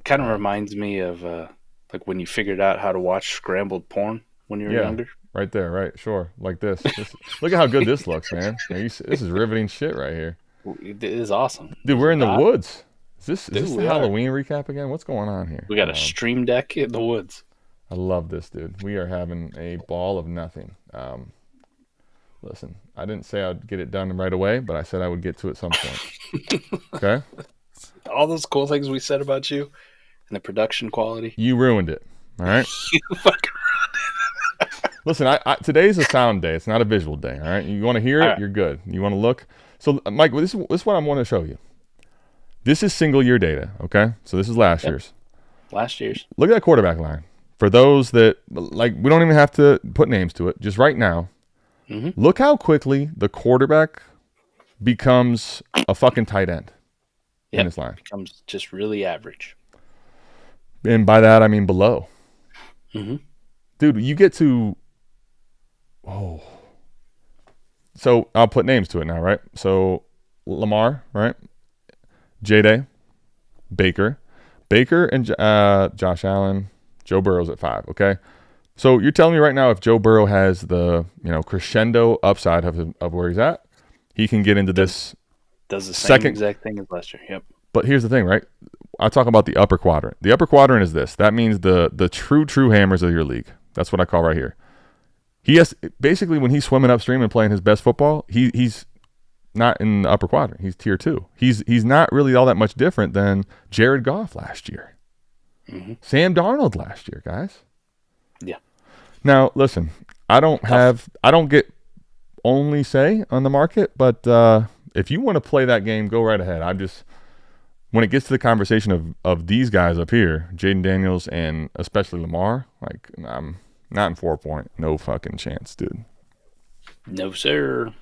Kind of reminds me of like when you figured out how to watch scrambled porn when you were younger. Right there, right, sure, like this. Look at how good this looks, man. This is riveting shit right here. It is awesome. Dude, we're in the Not- woods. Is this Dude, the we are. Halloween recap again? What's going on here? We got a stream deck in the woods. I love this, dude. We are having a ball of nothing. Listen, I didn't say I'd get it done right away, but I said I would get to it some point. Okay? All those cool things we said about you and the production quality. You ruined it. All right? You fucking Listen, today's a sound day. It's not a visual day. All right? You want to hear it? All right. You're good. You want to look? So, Mike, this is what I want to show you. This is single year data, okay? So this is last year's. last year's. Look at that quarterback line. For those that, like, we don't even have to put names to it. Just right now, look how quickly the quarterback becomes a fucking tight end in this line. Becomes just really average. And by that, I mean below. Mhm. dude, you get to. Oh. So I'll put names to it now, right? So Lamar, right? J-Day, Baker and Josh Allen, Joe Burrow's at 5, okay? So you're telling me right now if Joe Burrow has the, crescendo upside of where he's at, he can get into this does the same exact thing as last year. Yep. But here's the thing, right? I talk about the upper quadrant. The upper quadrant is this. That means the true hammers of your league. That's what I call right here. He has basically when he's swimming upstream and playing his best football, he's not in the upper quadrant. He's tier 2. He's not really all that much different than Jared Goff last year. Mm-hmm. Sam Darnold last year, guys. Yeah. Now, listen, I don't get only say on the market, but if you want to play that game, go right ahead. When it gets to the conversation of these guys up here, Jaden Daniels and especially Lamar, like I'm not in 4-point. No fucking chance, dude. No, sir.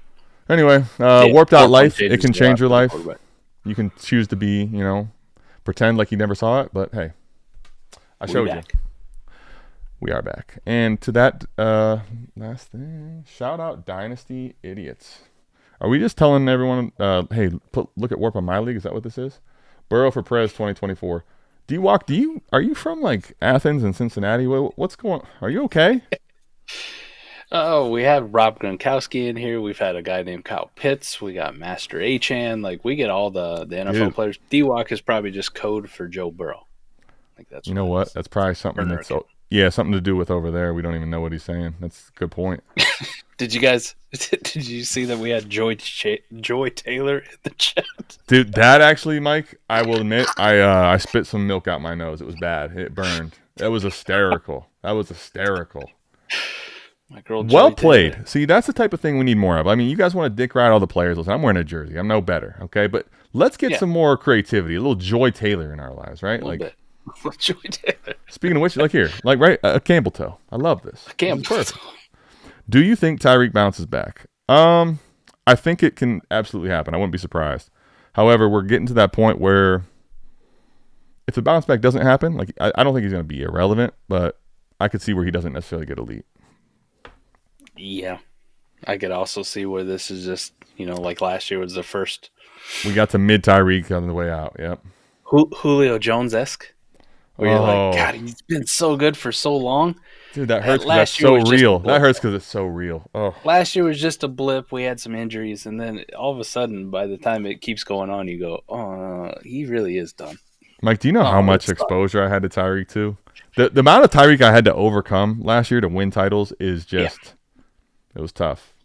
Anyway, Warped Out Life, it can change your life. You can choose to be, pretend like you never saw it, but hey, I showed you. We are back. And to that last thing, shout out Dynasty Idiots. Are we just telling everyone, hey, look at Warp on my league? Is that what this is? Burrow for Prez 2024. D-Walk, are you from like Athens and Cincinnati? What's going on? Are you okay? Oh, we have Rob Gronkowski in here. We've had a guy named Kyle Pitts. We got Master Achan. Like, we get all the NFL players. D-Walk is probably just code for Joe Burrow. Like that's you know what? That's probably something something to do with over there. We don't even know what he's saying. That's a good point. Did you see that we had Joy Taylor in the chat? Dude, that actually, Mike, I will admit, I spit some milk out my nose. It was bad. It burned. That was hysterical. My girl well played. Taylor. See, that's the type of thing we need more of. I mean, you guys want to dick ride all the players. Listen, I'm wearing a jersey. I'm no better, okay? But let's get some more creativity, a little Joy Taylor in our lives, right? Like Joy Taylor. Speaking of which, like here, like right, a Campbell toe. I love this. A Campbell toe. Do you think Tyreek bounces back? I think it can absolutely happen. I wouldn't be surprised. However, we're getting to that point where if the bounce back doesn't happen, like I don't think he's going to be irrelevant, but I could see where he doesn't necessarily get elite. Yeah. I could also see where this is just, like last year was the first. We got to mid Tyreek on the way out. Yep. Julio Jones-esque. Where you're like, God, he's been so good for so long. Dude, that hurts because that's so real. That hurts because it's so real. Oh. Last year was just a blip. We had some injuries, and then all of a sudden, by the time it keeps going on, you go, oh, he really is done. Mike, do you know how much exposure I had to Tyreek too? The amount of Tyreek I had to overcome last year to win titles is just it was tough.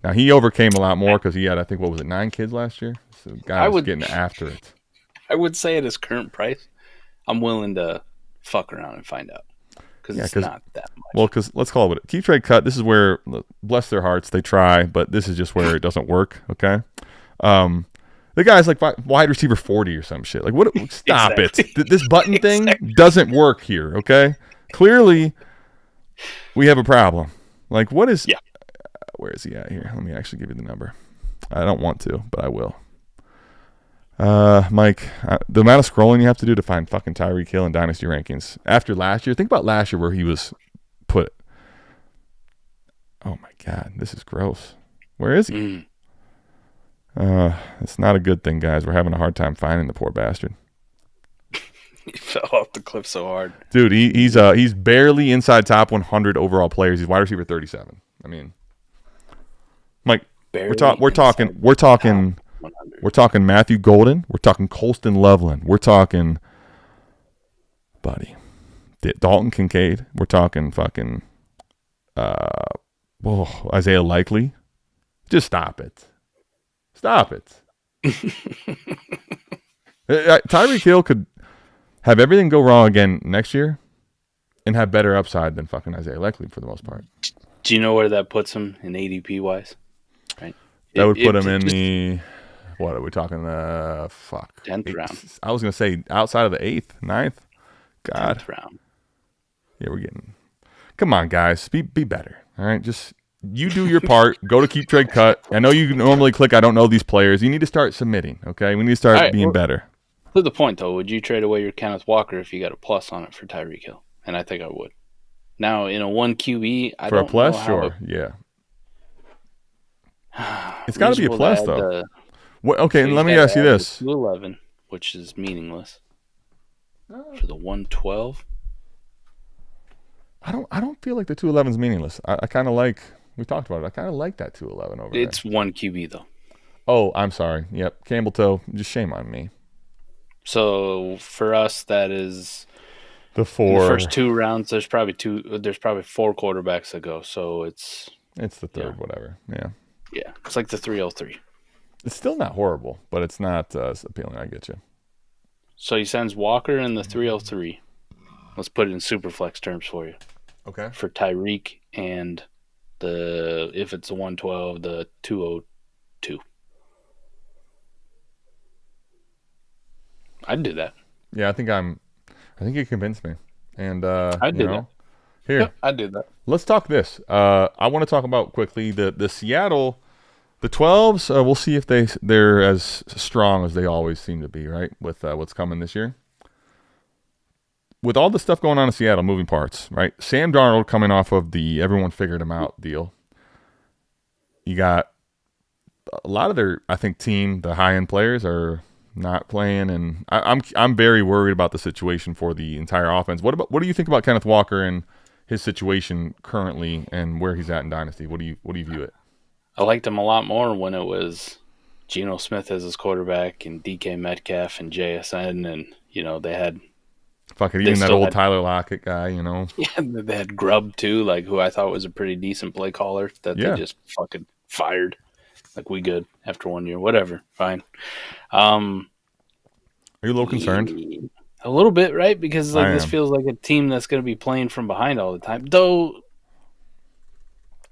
Now, he overcame a lot more because he had, I think, 9 kids last year? So the guy was getting after it. I would say at his current price, I'm willing to fuck around and find out. Because it's not that much. Well, because let's call it keep trade cut. This is where, bless their hearts, they try, but this is just where it doesn't work, okay? The guy's like wide receiver 40 or some shit. Like, what? Stop it. This button thing doesn't work here, okay? Clearly, we have a problem. Like, what is... Yeah. Where is he at here? Let me actually give you the number. I don't want to, but I will. Mike, the amount of scrolling you have to do to find fucking Tyreek Hill in Dynasty rankings. After last year, think about last year where he was put. Oh my God, this is gross. Where is he? It's not a good thing, guys. We're having a hard time finding the poor bastard. He fell off the cliff so hard. Dude, he's barely inside top 100 overall players. He's wide receiver 37. I mean, Mike, we're talking Matthew Golden. We're talking Colston Loveland. We're talking, buddy, Dalton Kincaid. We're talking fucking, Isaiah Likely. Just stop it. Stop it. Tyreek Hill could have everything go wrong again next year and have better upside than fucking Isaiah Likely for the most part. Do you know where that puts him in ADP wise? Right. That would put him in the... What are we talking? 10th round. I was going to say outside of the 8th, 9th. God. 10th round. Yeah, we're getting... Come on, guys. Be better. All right? Just you do your part. Go to Keep Trade Cut. I know you normally click, I don't know these players. You need to start submitting, okay? We need to start being better. To the point, though, would you trade away your Kenneth Walker if you got a plus on it for Tyreek Hill? And I think I would. Now, in a 1 QB, I For a don't plus, know how sure, yeah. It's got to be a reasonable plus, add though. the- Okay, so and you let me gotta ask you add the this. 211, which is meaningless. For the 112? I don't feel like the 211 is meaningless. I kind of like, we talked about it, I kind of like that 211 over It's there. 1 QB, though. Oh, I'm sorry. Yep, Campbell Toe, just shame on me. So for us, that is The in four. the first 2 rounds. There's probably 4 quarterbacks to go. So it's It's the third, whatever. Yeah. it's like the 303. It's still not horrible, but it's not as appealing. I get you. So he sends Walker in the 303. Let's put it in Superflex terms for you. Okay. For Tyreek and if it's a 112, the 202. I'd do that. Yeah, I think you convinced me. And I'd do that. Here, Yep, I'd do that. let's talk this. I want to talk about quickly the Seattle, the 12s. We'll see if they're as strong as they always seem to be, right? With what's coming this year. With all the stuff going on in Seattle, moving parts, right? Sam Darnold coming off of the everyone figured him out deal. You got a lot of their, I think, team, the high end players are not playing, and I'm very worried about the situation for the entire offense. What do you think about Kenneth Walker and his situation currently and where he's at in Dynasty? What do you view it? I liked him a lot more when it was Geno Smith as his quarterback and DK Metcalf and JSN, and they had Fucking even that old Tyler Lockett guy, Yeah, they had Grubb too, who I thought was a pretty decent play caller that they just fucking fired. We good after 1 year, whatever, fine. Are you a little concerned? A little bit, right? Because this feels like a team that's going to be playing from behind all the time. Though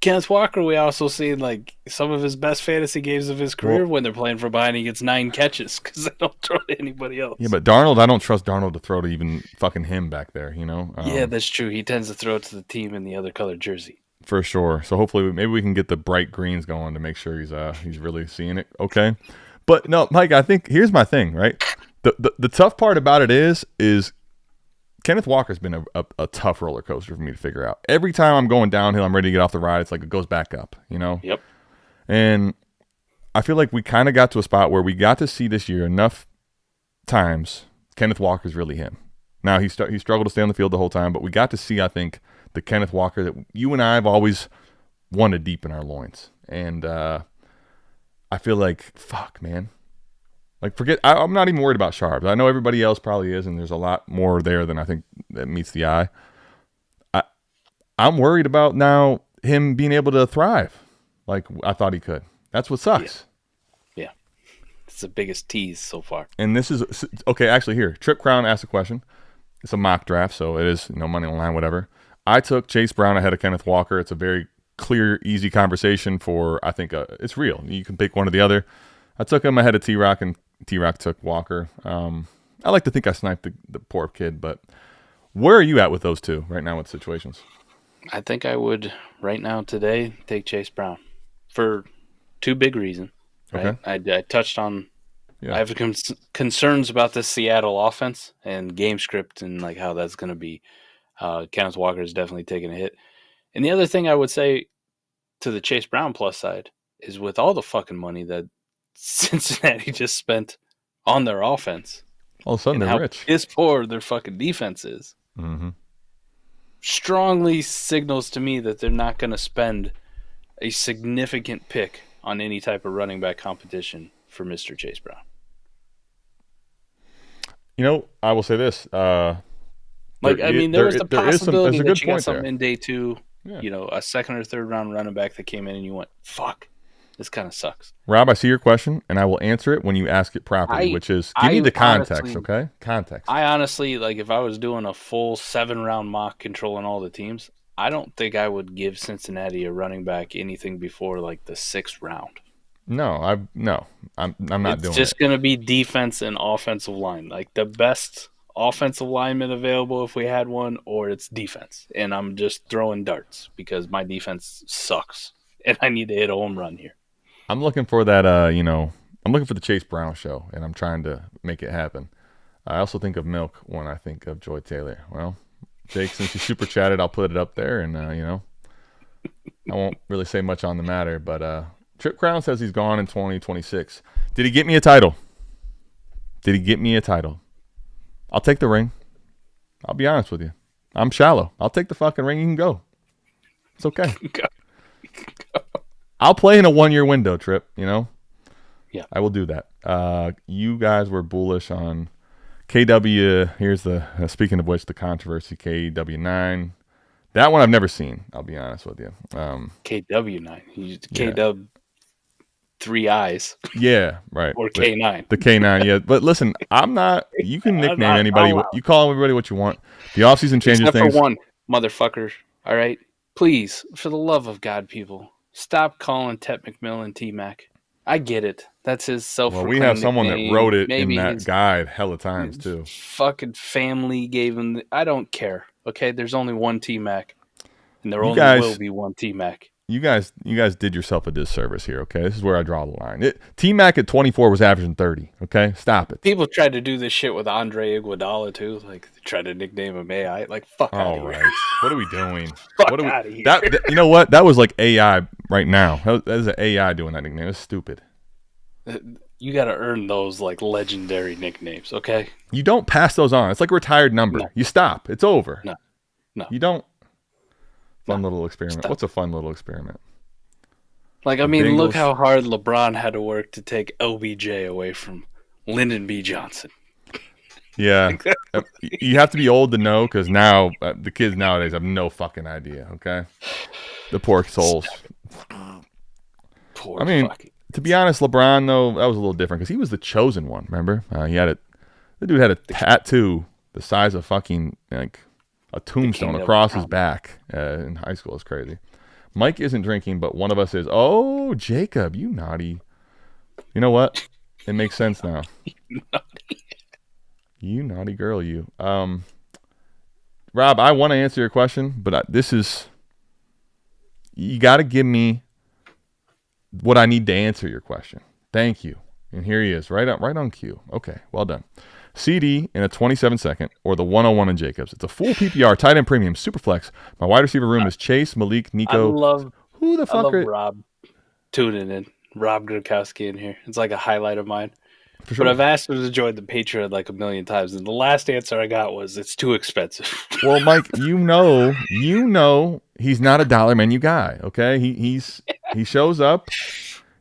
Kenneth Walker, we also see some of his best fantasy games of his career when they're playing from behind. He gets 9 catches because they don't throw to anybody else. Yeah, but Darnold, I don't trust Darnold to throw to even fucking him back there. Yeah, that's true. He tends to throw it to the team in the other colored jersey. For sure. So hopefully, maybe we can get the bright greens going to make sure he's really seeing it. Okay, but no, Mike. I think here's my thing. Right, the tough part about it is Kenneth Walker's been a tough roller coaster for me to figure out. Every time I'm going downhill, I'm ready to get off the ride. It's like it goes back up. Yep. And I feel like we kind of got to a spot where we got to see this year enough times Kenneth Walker's really him. Now he struggled to stay on the field the whole time, but we got to see, I think, the Kenneth Walker that you and I have always wanted deep in our loins. And I feel like, fuck, man. I'm not even worried about Sharp. I know everybody else probably is, and there's a lot more there than I think that meets the eye. I'm worried about now him being able to thrive like I thought he could. That's what sucks. Yeah. It's the biggest tease so far. And this is, okay, actually here, Trip Crown asked a question. It's a mock draft, so it is money on the line, whatever. I took Chase Brown ahead of Kenneth Walker. It's a very clear, easy conversation for, I think, it's real. You can pick one or the other. I took him ahead of T-Rock, and T-Rock took Walker. I like to think I sniped the poor kid, but where are you at with those two right now with situations? I think I would, right now, today, take Chase Brown for 2 big reasons. Right? Okay. I touched on I have concerns about this Seattle offense and game script and how that's going to be. Kenneth Walker is definitely taking a hit. And the other thing I would say to the Chase Brown plus side is with all the fucking money that Cincinnati just spent on their offense. All of a sudden they're rich. Piss poor their fucking defense is. Mm-hmm. Strongly signals to me that they're not going to spend a significant pick on any type of running back competition for Mr. Chase Brown. I will say this. There was the possibility that you got something in day 2, a second or third round running back that came in and you went, fuck, this kind of sucks. Rob, I see your question, and I will answer it when you ask it properly, which is, give me the context, honestly, okay? Context. I honestly, if I was doing a full 7-round mock controlling all the teams, I don't think I would give Cincinnati a running back anything before, the 6th round. No, I'm not doing it. It's just going to be defense and offensive line. The best offensive lineman available if we had one, or it's defense. And I'm just throwing darts because my defense sucks. And I need to hit a home run here. I'm looking for that, I'm looking for the Chase Brown show, and I'm trying to make it happen. I also think of Milk when I think of Joy Taylor. Well, Jake, since you super chatted, I'll put it up there, and I won't really say much on the matter. But Trip Crown says he's gone in 2026. Did he get me a title? I'll take the ring. I'll be honest with you. I'm shallow. I'll take the fucking ring. You can go. It's okay. I'll play in a 1-year window, Trip, Yeah. I will do that. You guys were bullish on KW. Here's the, speaking of which, the controversy, KW9. That one I've never seen, I'll be honest with you. KW9. He used KW 3 eyes. Yeah, right. Or K9. The K9, yeah. But listen, I'm not, you can nickname anybody. You call everybody what you want. The offseason changes Except things. for one, motherfucker. All right? Please, for the love of God, people, stop calling Tet McMillan T-Mac. I get it. That's his self-proclaimed Well, we have someone nickname. that wrote it Maybe in that guide hella times, too. Fucking family gave him I don't care. Okay? There's only one T-Mac. And there will be one T-Mac. You guys did yourself a disservice here, okay? This is where I draw the line. T-Mac at 24 was averaging 30, okay? Stop it. People tried to do this shit with Andre Iguodala, too. Like, they tried to nickname him AI. Like, fuck out of here. All right. What are we doing? Fuck out of here. You know what? That was like AI right now. That is an AI doing that nickname. It's stupid. You got to earn those, like, legendary nicknames, okay? You don't pass those on. It's like a retired number. No. You stop. It's over. No. You don't. Fun little experiment. Stop. What's a fun little experiment? Like, I mean, look how hard LeBron had to work to take LBJ away from Lyndon B. Johnson. Yeah. You have to be old to know, because now the kids nowadays have no fucking idea, okay? The poor souls. Poor to be honest, LeBron, though, that was a little different, because he was the chosen one, remember? The dude had a tattoo the size of fucking, like, a tombstone across his back in high school. It's crazy. Mike isn't drinking, but one of us is. Oh, Jacob, you naughty. You know what? It makes sense now. You naughty girl, you. Rob, I want to answer your question, but you got to give me what I need to answer your question. Thank you. And here he is, right on cue. Okay, well done. CD in a 27-second, or the 101 in Jacobs. It's a full PPR, tight end premium, super flex. My wide receiver room is Chase, Malik, Nico. Who the fuck are Rob tuning in? Rob Gronkowski in here. It's like a highlight of mine. For sure. But I've asked him to join the Patreon like 1,000,000 times, and the last answer I got was it's too expensive. Well, Mike, you know, he's not a dollar menu guy. Okay, he shows up.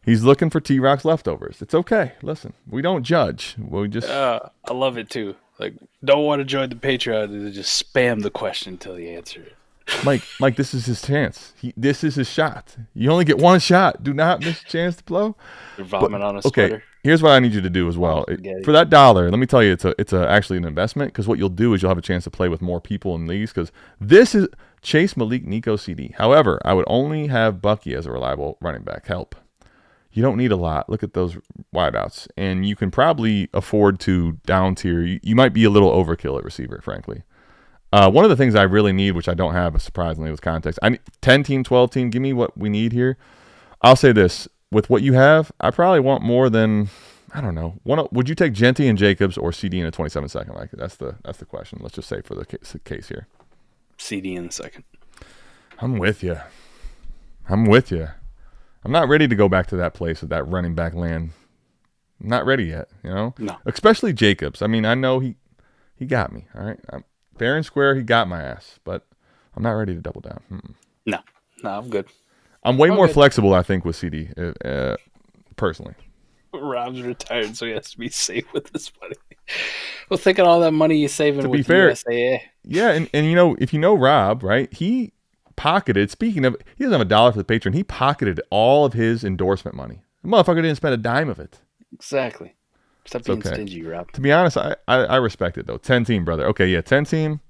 He's looking for T-Rock's leftovers. It's okay. Listen, we don't judge. We just. I love it too. Like, don't want to join the Patreon and just spam the question until you answer it. Mike, this is his chance. This is his shot. You only get one shot. Do not miss a chance to blow. You're vomiting on a sweater. Okay, here's what I need you to do as well. For that $1, let me tell you, it's actually an investment, because what you'll do is you'll have a chance to play with more people in leagues, because this is Chase, Malik, Nico, CD. However, I would only have Bucky as a reliable running back. Help. You don't need a lot. Look at those wideouts. And you can probably afford to down tier. You might be a little overkill at receiver, frankly. One of the things I really need, which I don't have, surprisingly, with context, I need 10-team, 12-team. Give me what we need here. I'll say this. With what you have, I probably want more than, I don't know. Would you take Genty and Jacobs or CD in a 27-second? Like, that's the question. Let's just say for the case here. CD in the second. I'm with you. I'm not ready to go back to that place of that running back land. I'm not ready yet, No. Especially Jacobs. I mean, I know he got me, all right? Fair and square, he got my ass, but I'm not ready to double down. No, I'm good. I'm way more flexible, I think, with CD, personally. Rob's retired, so he has to be safe with his money. Well, think of all that money you're saving with USAA. Yeah, and if you know Rob, right, he pocketed, speaking of, he doesn't have $1 for the Patreon, he pocketed all of his endorsement money. The motherfucker didn't spend a dime of it. Exactly. Stop being stingy, Rob. To be honest, I respect it, though. 10-team, brother. Okay, yeah, 10-team.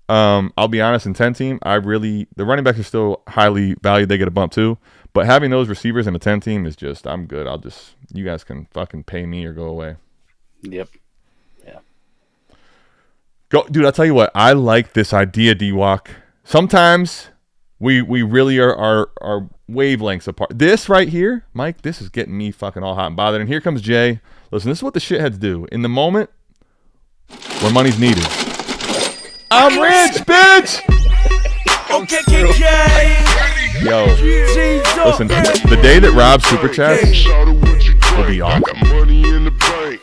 I'll be honest, in 10-team, the running backs are still highly valued. They get a bump, too. But having those receivers in a 10-team is just, I'm good. You guys can fucking pay me or go away. Yep. Yeah. Go, dude, I'll tell you what. I like this idea, D-Walk. Sometimes we really are wavelengths apart. This right here, Mike, this is getting me fucking all hot and bothered. And here comes Jay. Listen, this is what the shitheads do. In the moment when money's needed, I'm rich, bitch. Okay, KK. Yo, Jesus. listen, the day that Rob super chats will be awesome.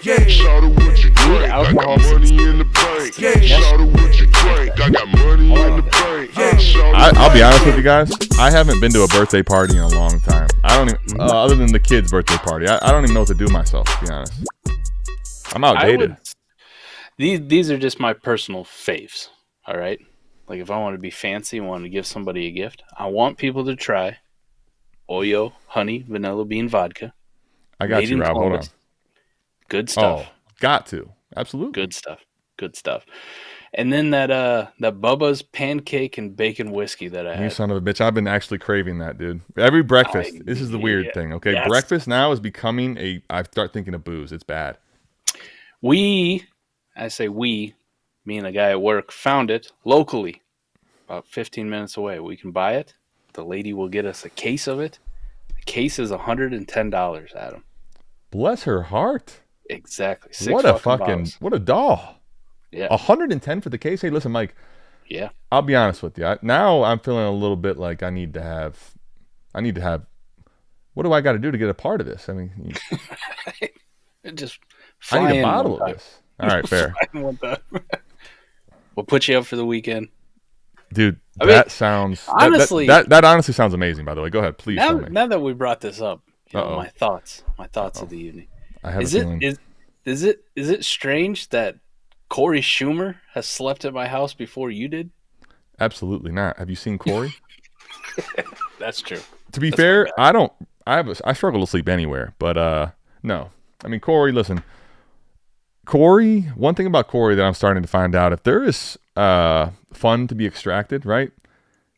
Yeah. Alcohol. I'll be honest with you guys. I haven't been to a birthday party in a long time. I don't even, other than the kids' birthday party. I don't even know what to do myself, to be honest. I'm outdated. These are just my personal faves. All right. Like if I want to be fancy and want to give somebody a gift, I want people to try Oyo honey vanilla bean vodka. I got you, Rob. Hold on. Good stuff. Oh, got to. Absolutely. Good stuff. Good stuff. And then that Bubba's pancake and bacon whiskey that I had. You son of a bitch. I've been actually craving that, dude. Every breakfast. This is the weird thing, okay? Yes. Breakfast now is becoming I start thinking of booze. It's bad. Me and a guy at work found it locally, about 15 minutes away. We can buy it. The lady will get us a case of it. The case is $110, Adam. Bless her heart. Exactly. What a doll. Yeah. 110 for the case. Hey, listen, Mike. Yeah. I'll be honest with you. Now I'm feeling a little bit like I need to have. What do I got to do to get a part of this? I mean, just I need a bottle of this. All right, fair. We'll put you up for the weekend. Dude, sounds honestly that honestly sounds amazing. By the way, go ahead, please. Now that we brought this up, my thoughts of the evening. I have a feeling. Is it strange that Corey Schumer has slept at my house before you did? Absolutely not. Have you seen Corey? That's true. To be fair, I struggle to sleep anywhere, but no. I mean, Corey. Listen, Corey. One thing about Corey that I'm starting to find out, if there is fun to be extracted, right?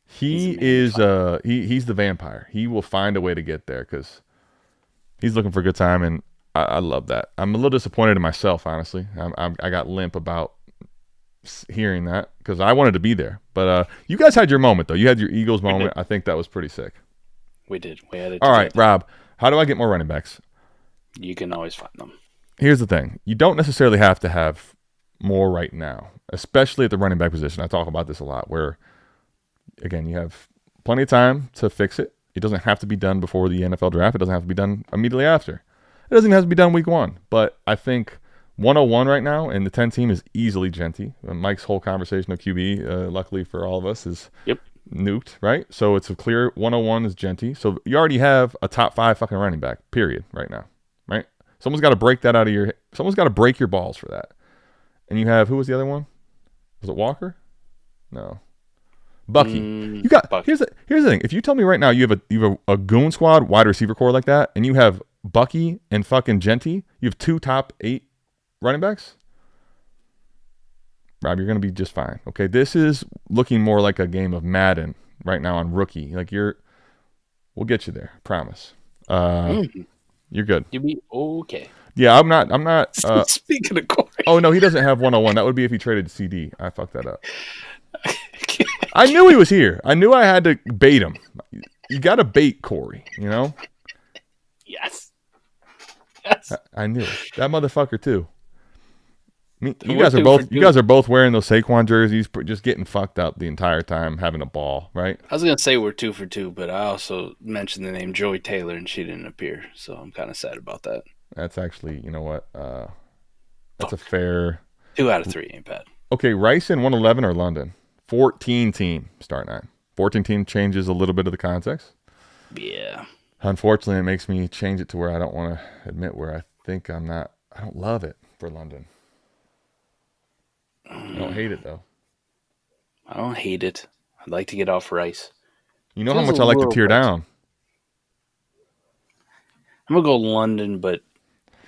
He's the vampire. He will find a way to get there because he's looking for a good time, and I love that. I'm a little disappointed in myself, honestly. I got limp about hearing that because I wanted to be there. But you guys had your moment, though. You had your Eagles moment. I think that was pretty sick. We did. We had it. All right, Rob, how do I get more running backs? You can always find them. Here's the thing. You don't necessarily have to have more right now, especially at the running back position. I talk about this a lot where, again, you have plenty of time to fix it. It doesn't have to be done before the NFL draft. It doesn't have to be done immediately after. It doesn't even have to be done week one. But I think 101 right now and the 10 team is easily Genty. Mike's whole conversation of QB, luckily for all of us, is nuked, right? So it's a clear 101 is Genty. So you already have a top 5 fucking running back, period, right now, right? Someone's got to break that out of someone's got to break your balls for that. And you have, who was the other one? Was it Walker? No. Bucky. You got Bucky. Here's the thing. If you tell me right now you have a goon squad wide receiver core like that, and you have Bucky and fucking Genty, you have 2 top 8 running backs, Rob, you're gonna be just fine. Okay, this is looking more like a game of Madden right now on rookie. Like we'll get you there. Promise. You're good. You'll be okay. Yeah, I'm not. Speaking of Corey. Oh no, he doesn't have 101. That would be if he traded CD. I fucked that up. I knew he was here. I knew I had to bait him. You got to bait Corey, you know? Yes. I knew it. That motherfucker too. I mean, you guys are both wearing those Saquon jerseys, just getting fucked up the entire time, having a ball, right? I was gonna say we're 2 for 2, but I also mentioned the name Joey Taylor and she didn't appear, so I'm kind of sad about that. That's actually, you know what? That's a fair 2 out of 3 ain't bad. Okay, Rice in 111 or London? 14 team start 9. 14 team changes a little bit of the context. Yeah. Unfortunately, it makes me change it to where I don't want to admit where I think I don't love it for London. I don't hate it, though. I don't hate it. I'd like to get off Rice. You know how much I like to tear down. I'm going to go London, but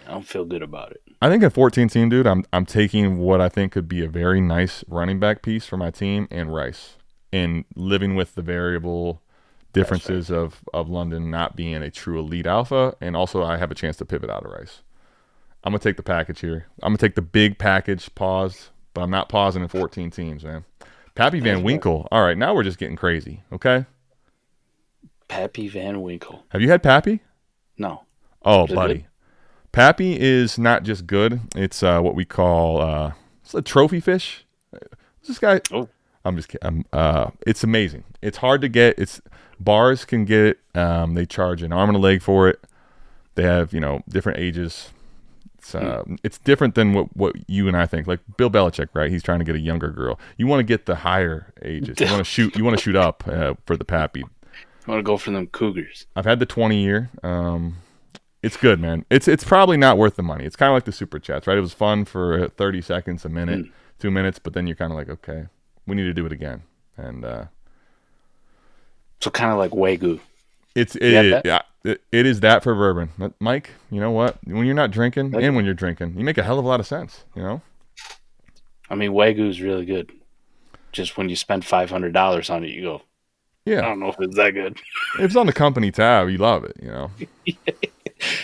I don't feel good about it. I think at 14 team, dude, I'm taking what I think could be a very nice running back piece for my team and Rice, and living with the variable differences of London not being a true elite alpha, and also I have a chance to pivot out of Rice. I'm going to take the package here. I'm going to take the big package, pause, but I'm not pausing in 14 teams, man. Pappy Van Winkle. All right, now we're just getting crazy, okay? Pappy Van Winkle. Have you had Pappy? No. Oh, buddy. Pappy is not just good. It's what we call it's a trophy fish. This guy. Oh. I'm just kidding. It's amazing. It's hard to get. Bars can get it. They charge an arm and a leg for it. They have different ages. It's different than what you and I think. Like Bill Belichick, right? He's trying to get a younger girl. You want to get the higher ages. You want to shoot up for the pappy. You want to go for them cougars. I've had the 20-year. It's good, man. It's probably not worth the money. It's kind of like the super chats, right? It was fun for 30 seconds, a minute, 2 minutes, but then you're kind of like, okay, we need to do it again. And so kind of like Wagyu. It is that for bourbon. But Mike, you know what? When you're not drinking and when you're drinking, you make a hell of a lot of sense, I mean, Wagyu is really good. Just when you spend $500 on it, you go, yeah. I don't know if it's that good. If it's on the company tab, you love it,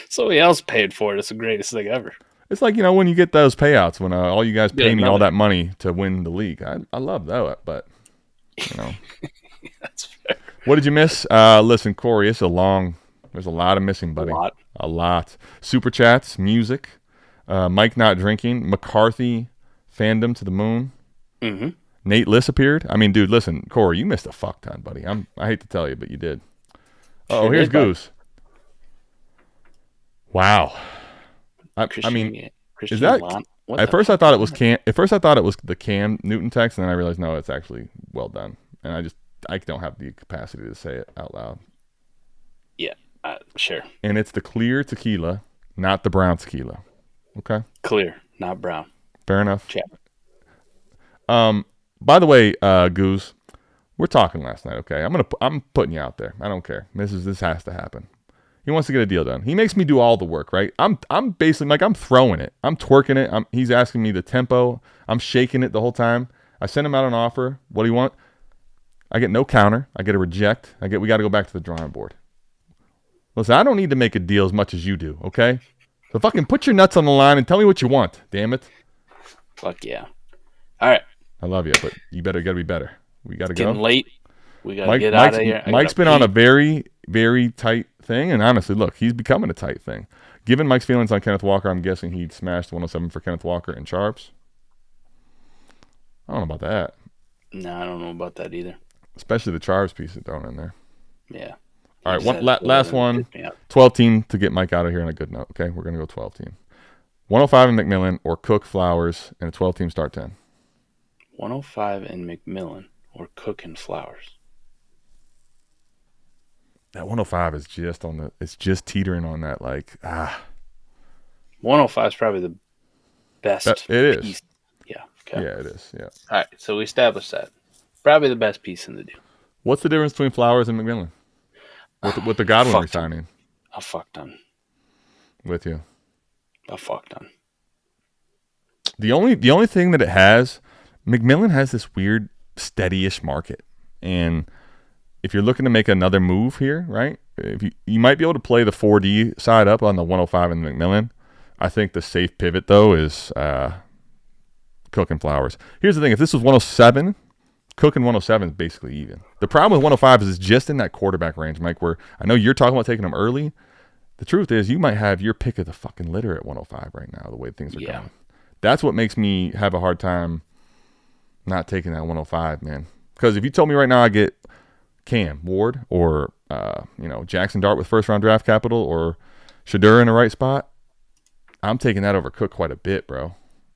Somebody else paid for it. It's the greatest thing ever. It's like, when you get those payouts, when all you guys pay me all that money to win the league. I love that, but, That's fair. What did you miss? Listen, Corey, there's a lot of missing, buddy. A lot. Super chats, music, Mike not drinking, McCarthy fandom to the moon. Mm-hmm. Nate Liss appeared. I mean, dude, listen, Corey, you missed a fuck ton, buddy. I hate to tell you, but you did. Oh, here's Goose. Wow. I mean, is that? At first, I thought it was Cam. At first, I thought it was the Cam Newton text, and then I realized no, it's actually well done. And I don't have the capacity to say it out loud. Yeah, sure. And it's the clear tequila, not the brown tequila. Okay. Clear, not brown. Fair enough. Check. By the way, Goose, we're talking last night. Okay, I'm putting you out there. I don't care. This has to happen. He wants to get a deal done. He makes me do all the work, right? I'm basically like I'm throwing it. I'm twerking it. He's asking me the tempo. I'm shaking it the whole time. I send him out an offer. What do you want? I get no counter. I get a reject. We got to go back to the drawing board. Listen, I don't need to make a deal as much as you do, okay? So fucking put your nuts on the line and tell me what you want, damn it. Fuck yeah. All right. I love you, but you gotta be better. We got to go. Getting late. We got to get out of here. Mike's been on a very, very tight thing, and honestly, look, he's becoming a tight thing. Given Mike's feelings on Kenneth Walker, I'm guessing he'd smashed 107 for Kenneth Walker and Sharps. I don't know about that. No, I don't know about that either. Especially the Charves piece that's thrown in there. Yeah. All right, last one. 12 team to get Mike out of here on a good note. Okay, we're going to go 12 team. 105 in McMillan or Cook Flowers and a 12 team start 10. 105 in McMillan or Cook and Flowers. That 105 is just teetering on that 105 is probably the best it piece. Is. Yeah. Okay. Yeah, it is. Yeah. All right, so we established that. Probably the best piece in the deal. What's the difference between Flowers and McMillan? With the Godwin resigning? A fuck ton. With you. A fuck ton. The only thing that it has, McMillan has this weird steady-ish market. And if you're looking to make another move here, right? If you might be able to play the 4D side up on the 105 and the McMillan. I think the safe pivot though is Cook and Flowers. Here's the thing, if this was 107, Cook and 107 is basically even. The problem with 105 is it's just in that quarterback range, Mike, where I know you're talking about taking them early. The truth is you might have your pick of the fucking litter at 105 right now, the way things are going. That's what makes me have a hard time not taking that 105, man. Because if you told me right now I get Cam Ward or Jackson Dart with first round draft capital or Shadur in the right spot, I'm taking that over Cook quite a bit, bro.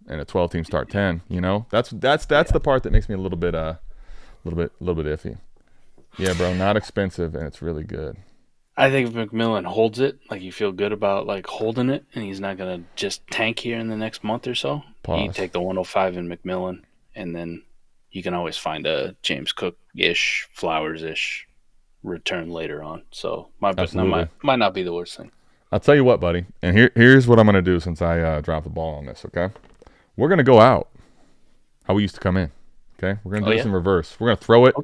And a 12 team start 10, That's the part that makes me a little bit iffy. Yeah, bro, not expensive and it's really good. I think if McMillan holds it, you feel good about holding it, and he's not gonna just tank here in the next month or so. You take the 105 in McMillan, and then you can always find a James Cook-ish, Flowers-ish return later on. So might not be the worst thing. I'll tell you what, buddy, and here's what I'm gonna do since I dropped the ball on this. Okay, we're gonna go out how we used to come in. Okay, we're gonna do this in reverse. We're gonna throw it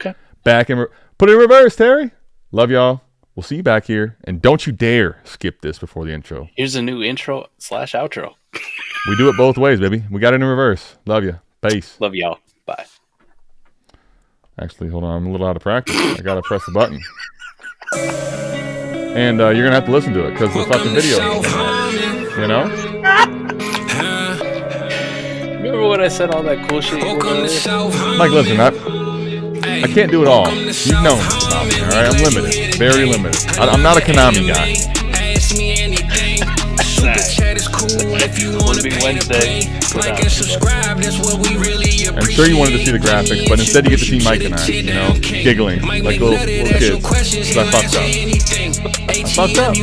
back and put it in reverse. Terry, love y'all. We'll see you back here, and don't you dare skip this before the intro. Here's a new intro/outro. We do it both ways, baby. We got it in reverse. Love you. Peace. Love y'all. Bye. Actually, hold on. I'm a little out of practice. I got to press the button. And you're going to have to listen to it because the fucking video is Remember when I said all that cool shit? Mike, listen, I can't do it all. You've known this about me, all right? I'm limited, very limited. I'm not a Konami guy. Wanna be Wednesday? I'm sure you wanted to see the graphics, but instead you get to see Mike and I, you know, giggling like little kids. So I fucked up. I fucked up.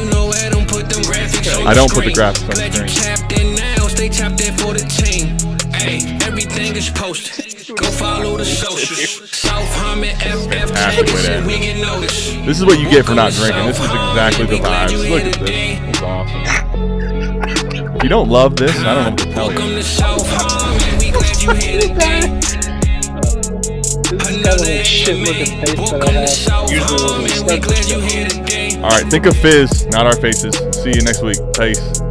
I don't put the graphics on the screen. Everything is posted. Go follow the socials. South Harmon FF. This is what you get for not drinking. This is exactly the vibes. Look at this. It's awesome. If you don't love this, I don't know what to tell you. This is kind of a shit looking face that I have. Usually when we start the show. All right, think of Fizz, not our faces. See you next week. Peace.